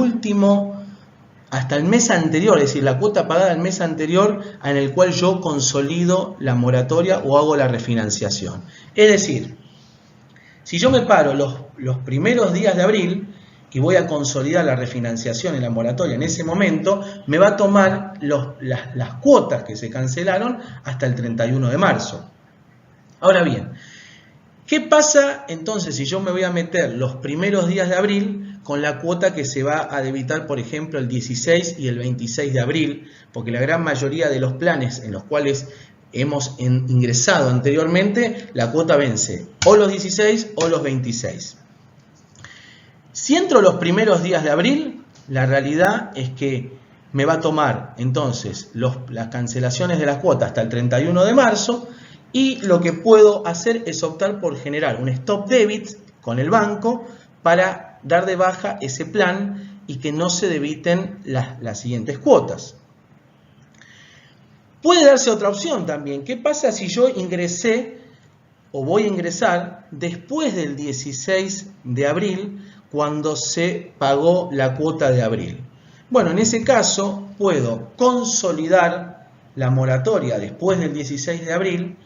[SPEAKER 2] mes anterior, es decir, la cuota pagada el mes anterior en el cual yo consolido la moratoria o hago la refinanciación. Es decir, si yo me paro los primeros días de abril y voy a consolidar la refinanciación en la moratoria en ese momento, me va a tomar las cuotas que se cancelaron hasta el 31 de marzo. Ahora bien, ¿qué pasa entonces si yo me voy a meter los primeros días de abril con la cuota que se va a debitar, por ejemplo, el 16 y el 26 de abril? Porque la gran mayoría de los planes en los cuales hemos ingresado anteriormente, la cuota vence o los 16 o los 26. Si entro los primeros días de abril, la realidad es que me va a tomar entonces las cancelaciones de la cuota hasta el 31 de marzo y lo que puedo hacer es optar por generar un stop debit con el banco para dar de baja ese plan y que no se debiten las siguientes cuotas. Puede darse otra opción también. ¿Qué pasa si yo ingresé o voy a ingresar después del 16 de abril cuando se pagó la cuota de abril? Bueno, en ese caso puedo consolidar la moratoria después del 16 de abril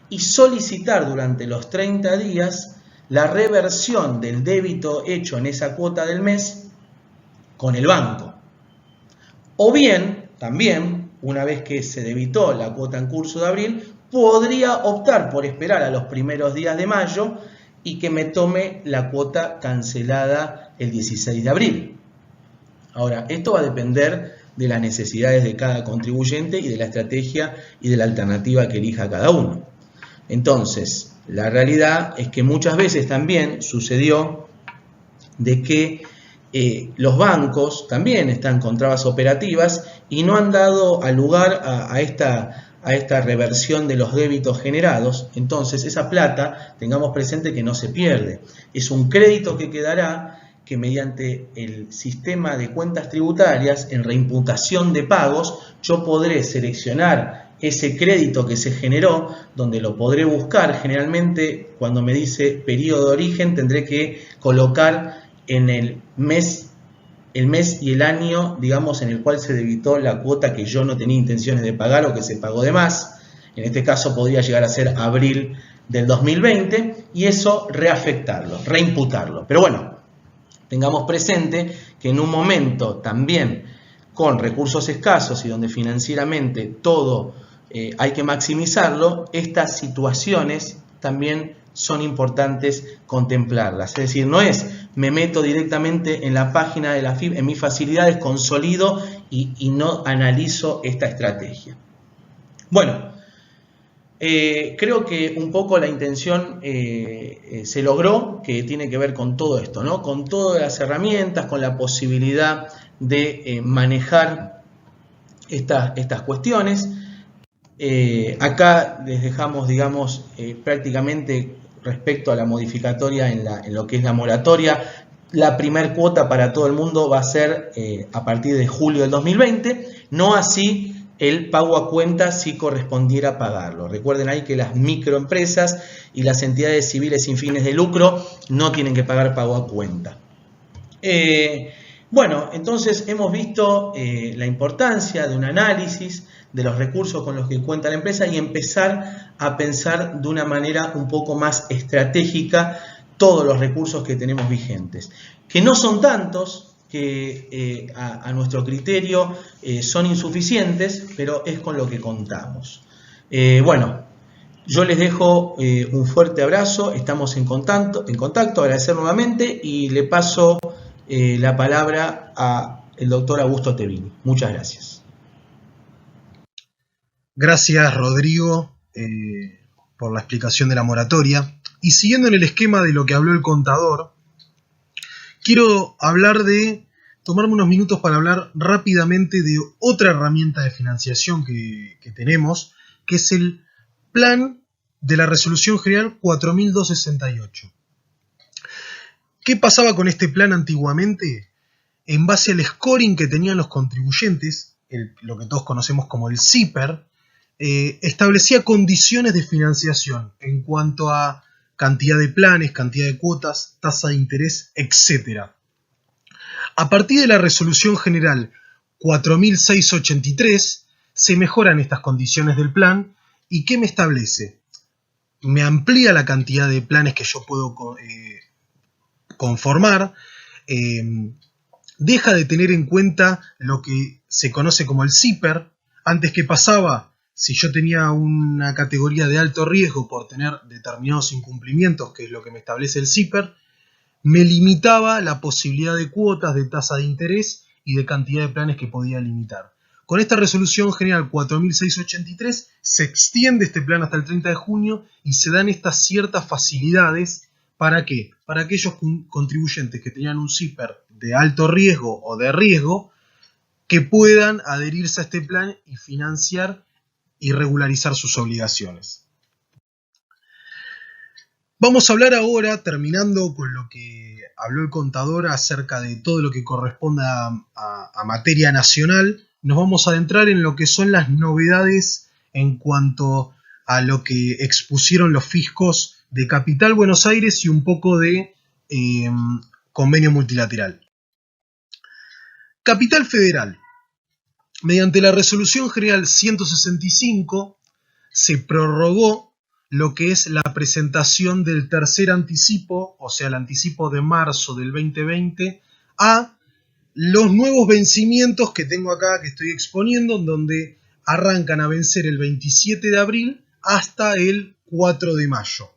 [SPEAKER 2] y solicitar durante los 30 días la reversión del débito hecho en esa cuota del mes con el banco. O bien, también, una vez que se debitó la cuota en curso de abril, podría optar por esperar a los primeros días de mayo y que me tome la cuota cancelada el 16 de abril. Ahora, esto va a depender de las necesidades de cada contribuyente y de la estrategia y de la alternativa que elija cada uno. Entonces, la realidad es que muchas veces también sucedió de que los bancos también están con trabas operativas y no han dado lugar a esta reversión de los débitos generados. Entonces, esa plata, tengamos presente que no se pierde. Es un crédito que quedará que mediante el sistema de cuentas tributarias, en reimputación de pagos, yo podré seleccionar ese crédito que se generó, donde lo podré buscar. Generalmente, cuando me dice periodo de origen, tendré que colocar en el mes y el año, digamos, en el cual se debitó la cuota que yo no tenía intenciones de pagar o que se pagó de más. En este caso podría llegar a ser abril del 2020 y eso reafectarlo, reimputarlo. Pero bueno, tengamos presente que en un momento también con recursos escasos y donde financieramente todo hay que maximizarlo, estas situaciones también son importantes contemplarlas. Es decir, no es me meto directamente en la página de la AFIP, en mis facilidades, consolido y no analizo esta estrategia. Bueno, creo que un poco la intención se logró, que tiene que ver con todo esto, ¿no? Con todas las herramientas, con la posibilidad de manejar estas cuestiones. Acá les dejamos, digamos, prácticamente respecto a la modificatoria en lo que es la moratoria. La primer cuota para todo el mundo va a ser a partir de julio del 2020, no así el pago a cuenta si correspondiera pagarlo. Recuerden ahí que las microempresas y las entidades civiles sin fines de lucro no tienen que pagar pago a cuenta. Bueno, entonces hemos visto la importancia de un análisis de los recursos con los que cuenta la empresa y empezar a pensar de una manera un poco más estratégica todos los recursos que tenemos vigentes, que no son tantos, que a nuestro criterio son insuficientes, pero es con lo que contamos. Bueno, yo les dejo un fuerte abrazo, estamos en contacto, agradecer nuevamente y le paso la palabra al doctor Augusto Tevini. Muchas gracias.
[SPEAKER 3] Gracias, Rodrigo, por la explicación de la moratoria. Y siguiendo en el esquema de lo que habló el contador, quiero tomarme unos minutos para hablar rápidamente de otra herramienta de financiación que tenemos, que es el plan de la Resolución General 4268. ¿Qué pasaba con este plan antiguamente? En base al scoring que tenían los contribuyentes, lo que todos conocemos como el CIPER, establecía condiciones de financiación en cuanto a cantidad de planes, cantidad de cuotas, tasa de interés, etc. A partir de la Resolución General 4683 se mejoran estas condiciones del plan. ¿Y qué me establece? Me amplía la cantidad de planes que yo puedo conformar, deja de tener en cuenta lo que se conoce como el CIPER. Antes, ¿qué pasaba? Si yo tenía una categoría de alto riesgo por tener determinados incumplimientos, que es lo que me establece el CIPER, me limitaba la posibilidad de cuotas, de tasa de interés y de cantidad de planes que podía limitar. Con esta resolución general 4683 se extiende este plan hasta el 30 de junio y se dan estas ciertas facilidades. ¿Para qué? Para aquellos contribuyentes que tenían un CIPER de alto riesgo o de riesgo, que puedan adherirse a este plan y financiar y regularizar sus obligaciones. Vamos a hablar ahora, terminando con lo que habló el contador acerca de todo lo que corresponda a materia nacional. Nos vamos a adentrar en lo que son las novedades en cuanto a lo que expusieron los fiscos de Capital Buenos Aires y un poco de convenio multilateral. Capital Federal. Mediante la Resolución General 165 se prorrogó lo que es la presentación del tercer anticipo, o sea, el anticipo de marzo del 2020, a los nuevos vencimientos que tengo acá, que estoy exponiendo, donde arrancan a vencer el 27 de abril hasta el 4 de mayo.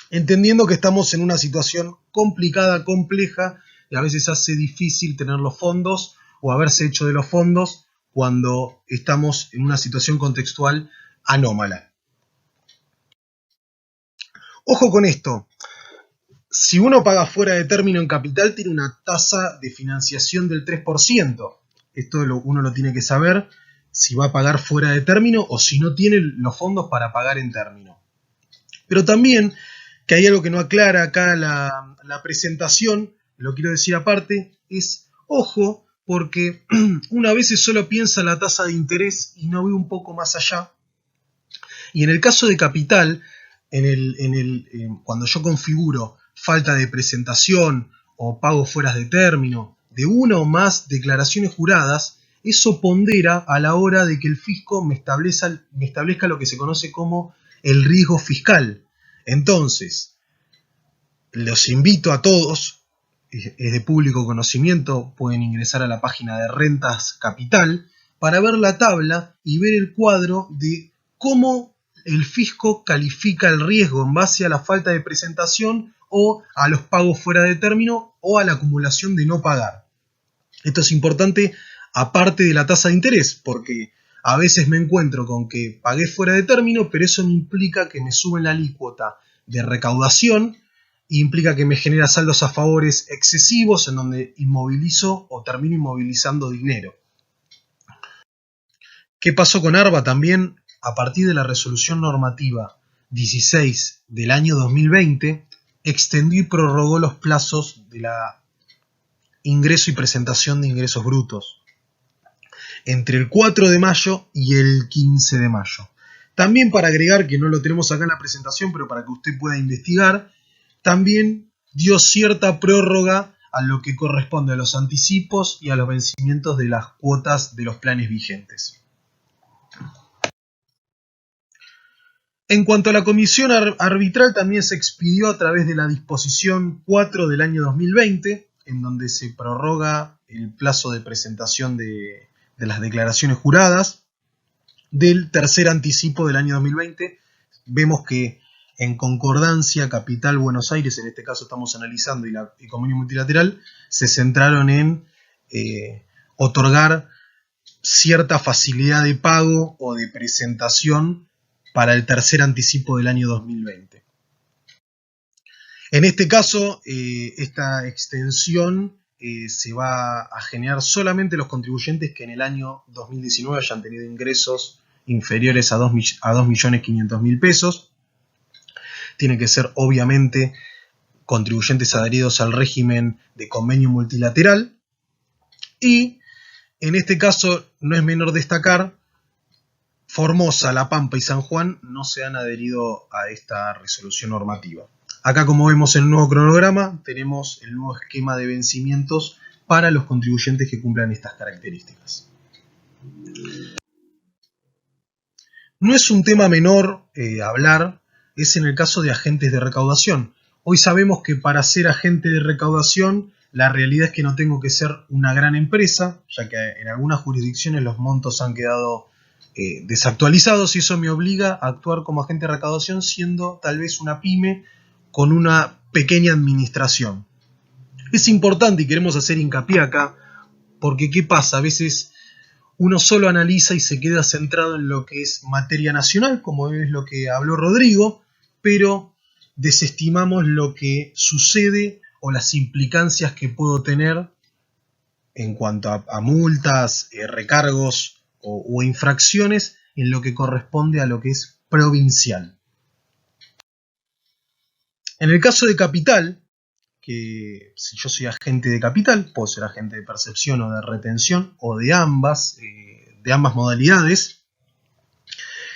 [SPEAKER 3] Entendiendo que estamos en una situación complicada, compleja, y a veces hace difícil tener los fondos o haberse hecho de los fondos cuando estamos en una situación contextual anómala. Ojo con esto, si uno paga fuera de término en capital tiene una tasa de financiación del 3%. Esto uno lo tiene que saber si va a pagar fuera de término o si no tiene los fondos para pagar en término. Pero también, que hay algo que no aclara acá la presentación, lo quiero decir aparte, es ojo, porque una vez solo piensa en la tasa de interés y no ve un poco más allá. Y en el caso de capital, cuando yo configuro falta de presentación o pago fuera de término de una o más declaraciones juradas, eso pondera a la hora de que el fisco me establezca lo que se conoce como el riesgo fiscal. Entonces, los invito a todos, es de público conocimiento, pueden ingresar a la página de Rentas Capital para ver la tabla y ver el cuadro de cómo el fisco califica el riesgo en base a la falta de presentación o a los pagos fuera de término o a la acumulación de no pagar. Esto es importante aparte de la tasa de interés, porque a veces me encuentro con que pagué fuera de término, pero eso me implica que me suben la alícuota de recaudación, implica que me genera saldos a favores excesivos en donde inmovilizo o termino inmovilizando dinero. ¿Qué pasó con ARBA también? A partir de la resolución normativa 16 del año 2020, extendió y prorrogó los plazos de la ingreso y presentación de ingresos brutos entre el 4 de mayo y el 15 de mayo. También, para agregar, que no lo tenemos acá en la presentación, pero para que usted pueda investigar, también dio cierta prórroga a lo que corresponde a los anticipos y a los vencimientos de las cuotas de los planes vigentes. En cuanto a la comisión arbitral, también se expidió a través de la disposición 4 del año 2020, en donde se prorroga el plazo de presentación de las declaraciones juradas del tercer anticipo del año 2020. Vemos que en concordancia Capital Buenos Aires, en este caso estamos analizando, y convenio multilateral, se centraron en otorgar cierta facilidad de pago o de presentación para el tercer anticipo del año 2020. En este caso, esta extensión se va a generar solamente los contribuyentes que en el año 2019 hayan tenido ingresos inferiores a 2.500.000 pesos. Tienen que ser, obviamente, contribuyentes adheridos al régimen de convenio multilateral. Y, en este caso, no es menor destacar, Formosa, La Pampa y San Juan no se han adherido a esta resolución normativa. Acá, como vemos en el nuevo cronograma, tenemos el nuevo esquema de vencimientos para los contribuyentes que cumplan estas características. No es un tema menor hablar, es en el caso de agentes de recaudación. Hoy sabemos que para ser agente de recaudación la realidad es que no tengo que ser una gran empresa, ya que en algunas jurisdicciones los montos han quedado desactualizados y eso me obliga a actuar como agente de recaudación siendo tal vez una pyme con una pequeña administración. Es importante y queremos hacer hincapié acá porque ¿qué pasa? A veces uno solo analiza y se queda centrado en lo que es materia nacional, como es lo que habló Rodrigo, pero desestimamos lo que sucede o las implicancias que puedo tener en cuanto a multas, recargos o infracciones en lo que corresponde a lo que es provincial. En el caso de capital, que si yo soy agente de capital, puedo ser agente de percepción o de retención o de ambas modalidades,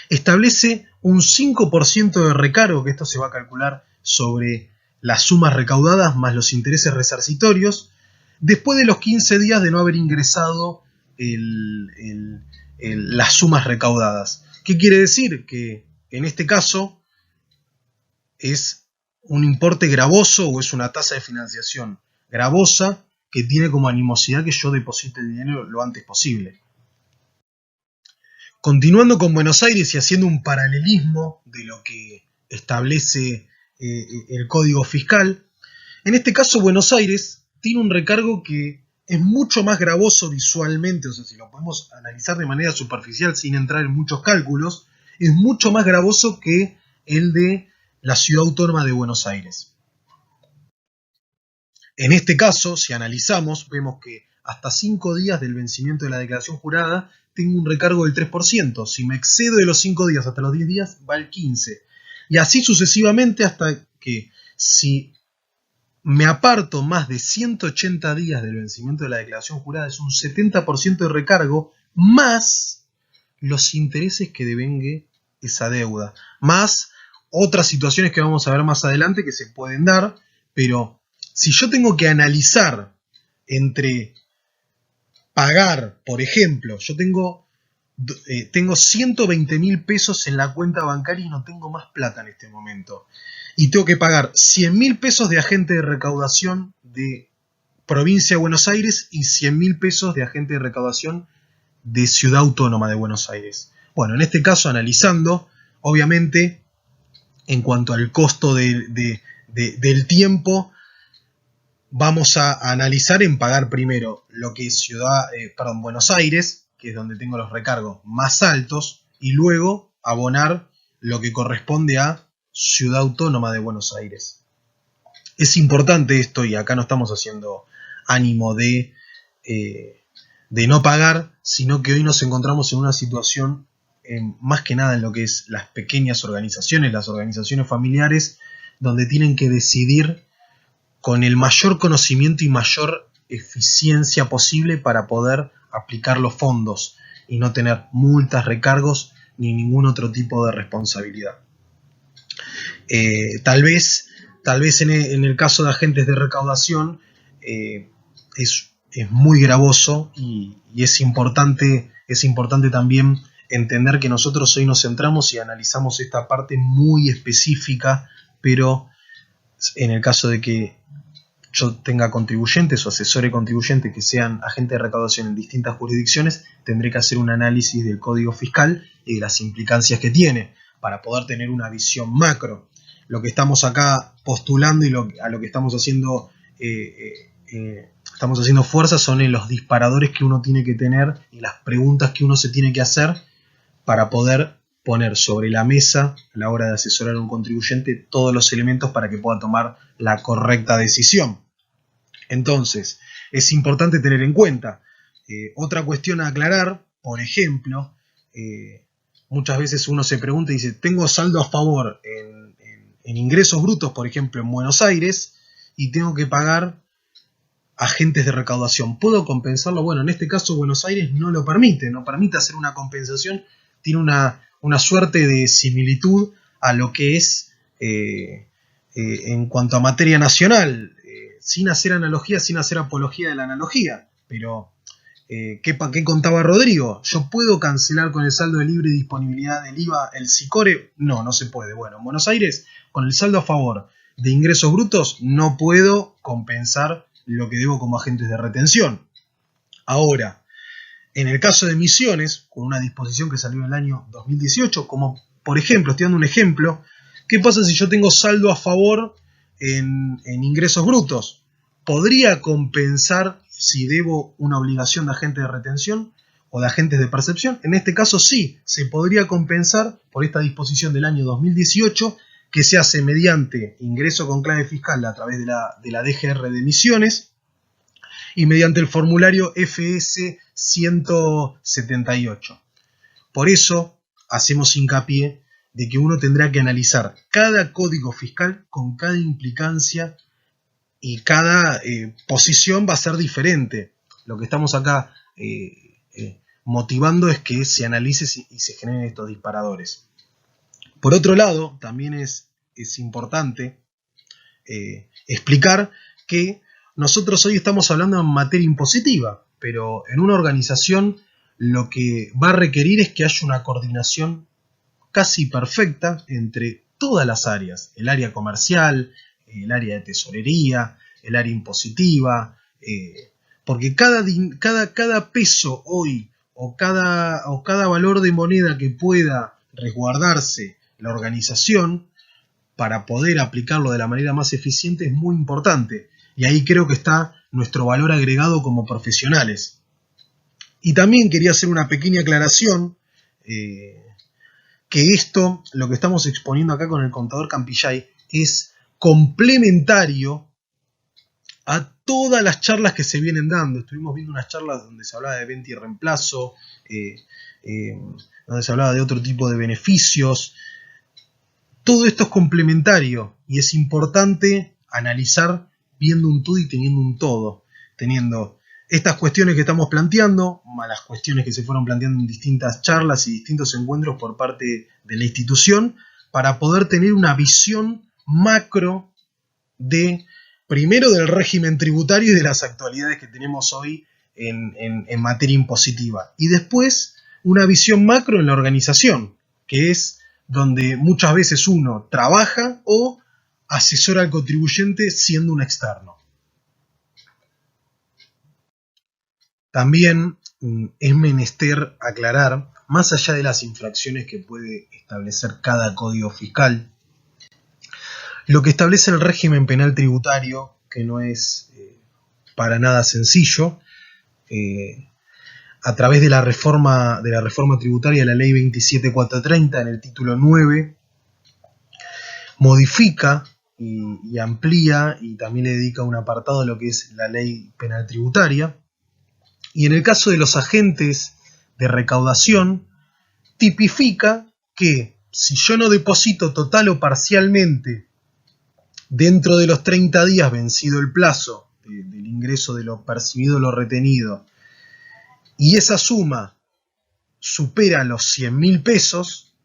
[SPEAKER 3] establece un 5% de recargo, que esto se va a calcular sobre las sumas recaudadas más los intereses resarcitorios, después de los 15 días de no haber ingresado las sumas recaudadas. ¿Qué quiere decir? Que en este caso es un importe gravoso o es una tasa de financiación gravosa que tiene como animosidad que yo deposite el dinero lo antes posible. Continuando con Buenos Aires y haciendo un paralelismo de lo que establece el Código Fiscal, en este caso Buenos Aires tiene un recargo que es mucho más gravoso visualmente, o sea, si lo podemos analizar de manera superficial sin entrar en muchos cálculos, es mucho más gravoso que el de la Ciudad Autónoma de Buenos Aires. En este caso, si analizamos, vemos que hasta 5 días del vencimiento de la declaración jurada tengo un recargo del 3%. Si me excedo de los 5 días hasta los 10 días, va al 15%. Y así sucesivamente hasta que si me aparto más de 180 días del vencimiento de la declaración jurada, es un 70% de recargo, más los intereses que devengue esa deuda, más otras situaciones que vamos a ver más adelante que se pueden dar, pero si yo tengo que analizar entre pagar, por ejemplo, yo tengo 120.000 pesos en la cuenta bancaria y no tengo más plata en este momento, y tengo que pagar 100.000 pesos de agente de recaudación de provincia de Buenos Aires y 100.000 pesos de agente de recaudación de Ciudad Autónoma de Buenos Aires. Bueno, en este caso, analizando, obviamente, en cuanto al costo del tiempo, vamos a analizar en pagar primero lo que es Buenos Aires, que es donde tengo los recargos más altos, y luego abonar lo que corresponde a Ciudad Autónoma de Buenos Aires. Es importante esto, y acá no estamos haciendo ánimo de no pagar, sino que hoy nos encontramos en una situación, más que nada en lo que es las pequeñas organizaciones, las organizaciones familiares, donde tienen que decidir con el mayor conocimiento y mayor eficiencia posible para poder aplicar los fondos y no tener multas, recargos ni ningún otro tipo de responsabilidad. Tal vez en el caso de agentes de recaudación es muy gravoso y es importante también entender que nosotros hoy nos centramos y analizamos esta parte muy específica, pero en el caso de que yo tenga contribuyentes o asesore contribuyentes que sean agentes de recaudación en distintas jurisdicciones, tendré que hacer un análisis del Código Fiscal y de las implicancias que tiene para poder tener una visión macro. Lo que estamos acá postulando y a lo que estamos haciendo fuerza son en los disparadores que uno tiene que tener y las preguntas que uno se tiene que hacer para poder poner sobre la mesa a la hora de asesorar a un contribuyente todos los elementos para que pueda tomar la correcta decisión. Entonces, es importante tener en cuenta. Otra cuestión a aclarar, por ejemplo, muchas veces uno se pregunta y dice, tengo saldo a favor en ingresos brutos, por ejemplo, en Buenos Aires, y tengo que pagar agentes de recaudación. ¿Puedo compensarlo? Bueno, en este caso Buenos Aires no lo permite, no permite hacer una compensación, tiene una suerte de similitud a lo que es en cuanto a materia nacional, sin hacer analogía, sin hacer apología de la analogía, pero ¿qué contaba Rodrigo? ¿Yo puedo cancelar con el saldo de libre disponibilidad del IVA el SICORE? No se puede. Bueno, en Buenos Aires, con el saldo a favor de ingresos brutos, no puedo compensar lo que debo como agentes de retención. Ahora, en el caso de Misiones, con una disposición que salió en el año 2018, como por ejemplo, estoy dando un ejemplo, ¿qué pasa si yo tengo saldo a favor en ingresos brutos? ¿Podría compensar si debo una obligación de agente de retención o de agentes de percepción? En este caso sí, se podría compensar por esta disposición del año 2018 que se hace mediante ingreso con clave fiscal a través de la DGR de Misiones y mediante el formulario FS 178. Por eso hacemos hincapié de que uno tendrá que analizar cada código fiscal con cada implicancia y cada posición va a ser diferente. Lo que estamos acá motivando es que se analice y se generen estos disparadores. Por otro lado, también es importante explicar que nosotros hoy estamos hablando en materia impositiva, pero en una organización lo que va a requerir es que haya una coordinación casi perfecta entre todas las áreas, el área comercial, el área de tesorería, el área impositiva, porque cada peso hoy o cada valor de moneda que pueda resguardarse la organización para poder aplicarlo de la manera más eficiente es muy importante. Y ahí creo que está nuestro valor agregado como profesionales. Y también quería hacer una pequeña aclaración, que esto, lo que estamos exponiendo acá con el contador Campillay, es complementario a todas las charlas que se vienen dando. Estuvimos viendo unas charlas donde se hablaba de venta y reemplazo, donde se hablaba de otro tipo de beneficios. Todo esto es complementario y es importante analizar viendo un todo y teniendo un todo. Teniendo estas cuestiones que estamos planteando, más las cuestiones que se fueron planteando en distintas charlas y distintos encuentros por parte de la institución, para poder tener una visión macro primero del régimen tributario y de las actualidades que tenemos hoy en materia impositiva. Y después una visión macro en la organización, que es donde muchas veces uno trabaja o asesora al contribuyente siendo un externo. También es menester aclarar, más allá de las infracciones que puede establecer cada código fiscal, lo que establece el régimen penal tributario, que no es para nada sencillo, a través de la reforma tributaria de la ley 27430 en el título 9, modifica y amplía y también le dedica un apartado a lo que es la ley penal tributaria. Y en el caso de los agentes de recaudación, tipifica que si yo no deposito total o parcialmente dentro de los 30 días vencido el plazo del ingreso de lo percibido o lo retenido, y esa suma supera los 100.000 pesos,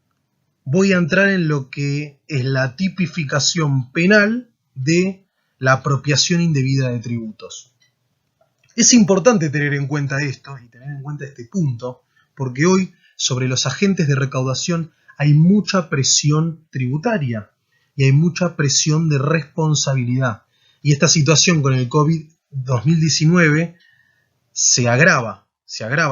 [SPEAKER 3] voy a entrar en lo que es la tipificación penal de la apropiación indebida de tributos. Es importante tener en cuenta esto y tener en cuenta este punto, porque hoy sobre los agentes de recaudación hay mucha presión tributaria y hay mucha presión de responsabilidad. Y esta situación con el COVID-2019 se agrava,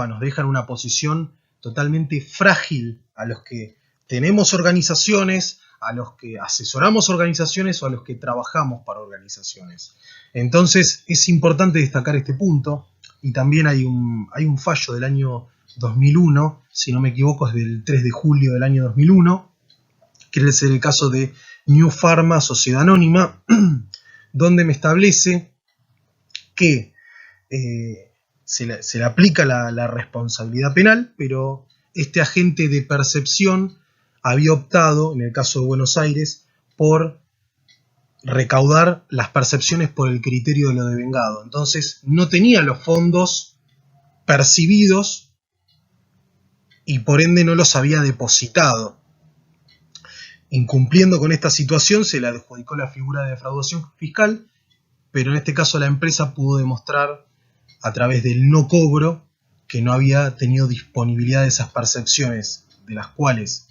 [SPEAKER 3] nos deja en una posición totalmente frágil a los que tenemos organizaciones, a los que asesoramos organizaciones o a los que trabajamos para organizaciones. Entonces es importante destacar este punto, y también hay un fallo del año 2001, si no me equivoco es del 3 de julio del año 2001, que es el caso de New Pharma, Sociedad Anónima, donde me establece que se le aplica la responsabilidad penal, pero este agente de percepción había optado, en el caso de Buenos Aires, por recaudar las percepciones por el criterio de lo devengado. Entonces no tenía los fondos percibidos y por ende no los había depositado. Incumpliendo con esta situación se le adjudicó la figura de defraudación fiscal, pero en este caso la empresa pudo demostrar a través del no cobro que no había tenido disponibilidad de esas percepciones de las cuales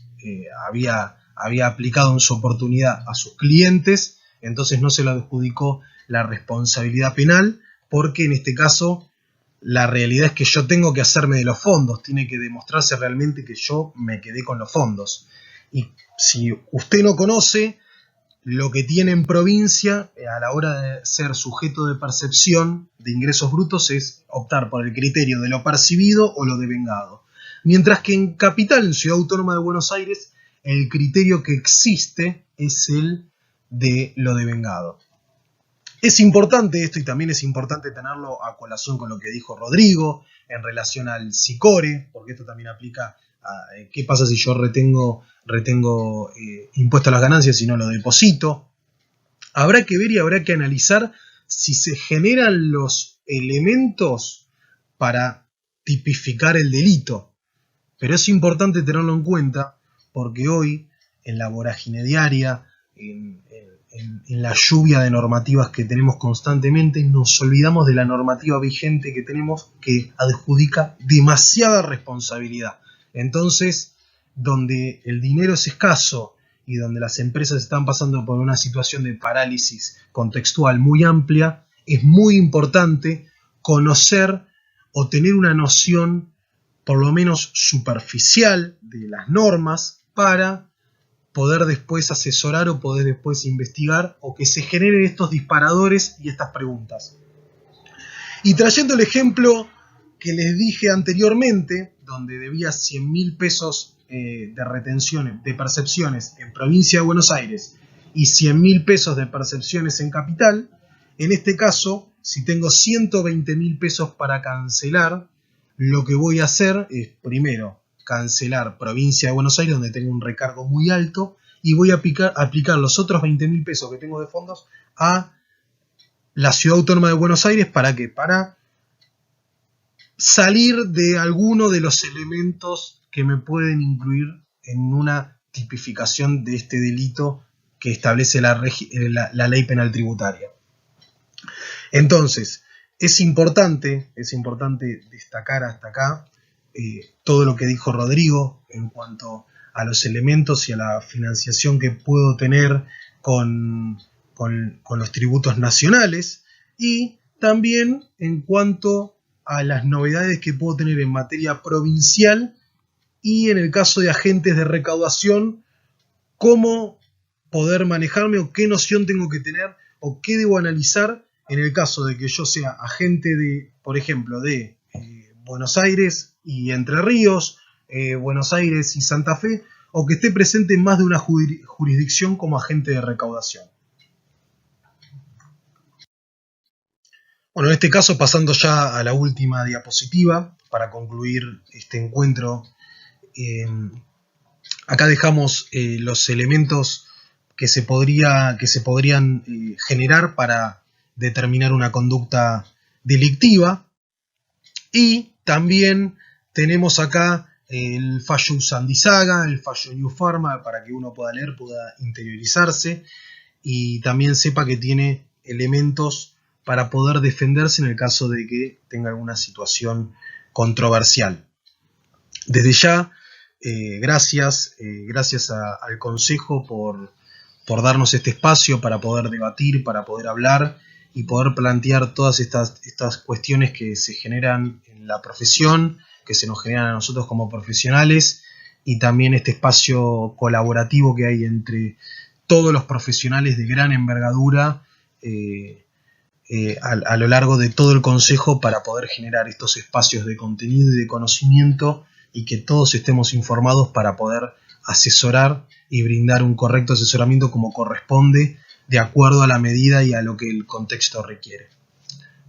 [SPEAKER 3] había aplicado en su oportunidad a sus clientes. Entonces no se le adjudicó la responsabilidad penal, porque en este caso la realidad es que yo tengo que hacerme de los fondos, tiene que demostrarse realmente que yo me quedé con los fondos. Y si usted no conoce lo que tiene en provincia a la hora de ser sujeto de percepción de ingresos brutos, es optar por el criterio de lo percibido o lo devengado. Mientras que en capital, en Ciudad Autónoma de Buenos Aires, el criterio que existe es el de lo devengado. Es importante esto, y también es importante tenerlo a colación con lo que dijo Rodrigo en relación al SICORE, porque esto también aplica a qué pasa si yo retengo impuesto a las ganancias y no lo deposito. Habrá que ver y habrá que analizar si se generan los elementos para tipificar el delito. Pero es importante tenerlo en cuenta porque hoy, en la vorágine diaria, en la lluvia de normativas que tenemos constantemente, nos olvidamos de la normativa vigente que tenemos, que adjudica demasiada responsabilidad. Entonces, donde el dinero es escaso y donde las empresas están pasando por una situación de parálisis contextual muy amplia, es muy importante conocer o tener una noción por lo menos superficial de las normas para poder después asesorar o poder después investigar o que se generen estos disparadores y estas preguntas. Y trayendo el ejemplo que les dije anteriormente, donde debía 100.000 pesos de retenciones, de percepciones en provincia de Buenos Aires y 100.000 pesos de percepciones en capital, en este caso, si tengo 120.000 pesos para cancelar, lo que voy a hacer es primero cancelar provincia de Buenos Aires, donde tengo un recargo muy alto, y voy a aplicar los otros 20.000 pesos que tengo de fondos a la Ciudad Autónoma de Buenos Aires. ¿Para qué? Para salir de alguno de los elementos que me pueden incluir en una tipificación de este delito que establece la ley penal tributaria. Entonces, es importante destacar hasta acá todo lo que dijo Rodrigo en cuanto a los elementos y a la financiación que puedo tener con los tributos nacionales, y también en cuanto a las novedades que puedo tener en materia provincial y en el caso de agentes de recaudación, cómo poder manejarme o qué noción tengo que tener o qué debo analizar en el caso de que yo sea agente de, por ejemplo, de Buenos Aires y Entre Ríos, Buenos Aires y Santa Fe, o que esté presente en más de una jurisdicción como agente de recaudación. Bueno, en este caso, pasando ya a la última diapositiva para concluir este encuentro, acá dejamos los elementos que se podrían generar para determinar una conducta delictiva, y también tenemos acá el fallo Usandizaga, el fallo New Pharma, para que uno pueda leer, pueda interiorizarse y también sepa que tiene elementos para poder defenderse en el caso de que tenga alguna situación controversial. Desde ya, gracias al Consejo por darnos este espacio para poder debatir, para poder hablar y poder plantear todas estas cuestiones que se generan en la profesión, que se nos generan a nosotros como profesionales, y también este espacio colaborativo que hay entre todos los profesionales de gran envergadura a lo largo de todo el Consejo, para poder generar estos espacios de contenido y de conocimiento, y que todos estemos informados para poder asesorar y brindar un correcto asesoramiento como corresponde, de acuerdo a la medida y a lo que el contexto requiere.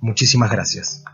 [SPEAKER 3] Muchísimas gracias.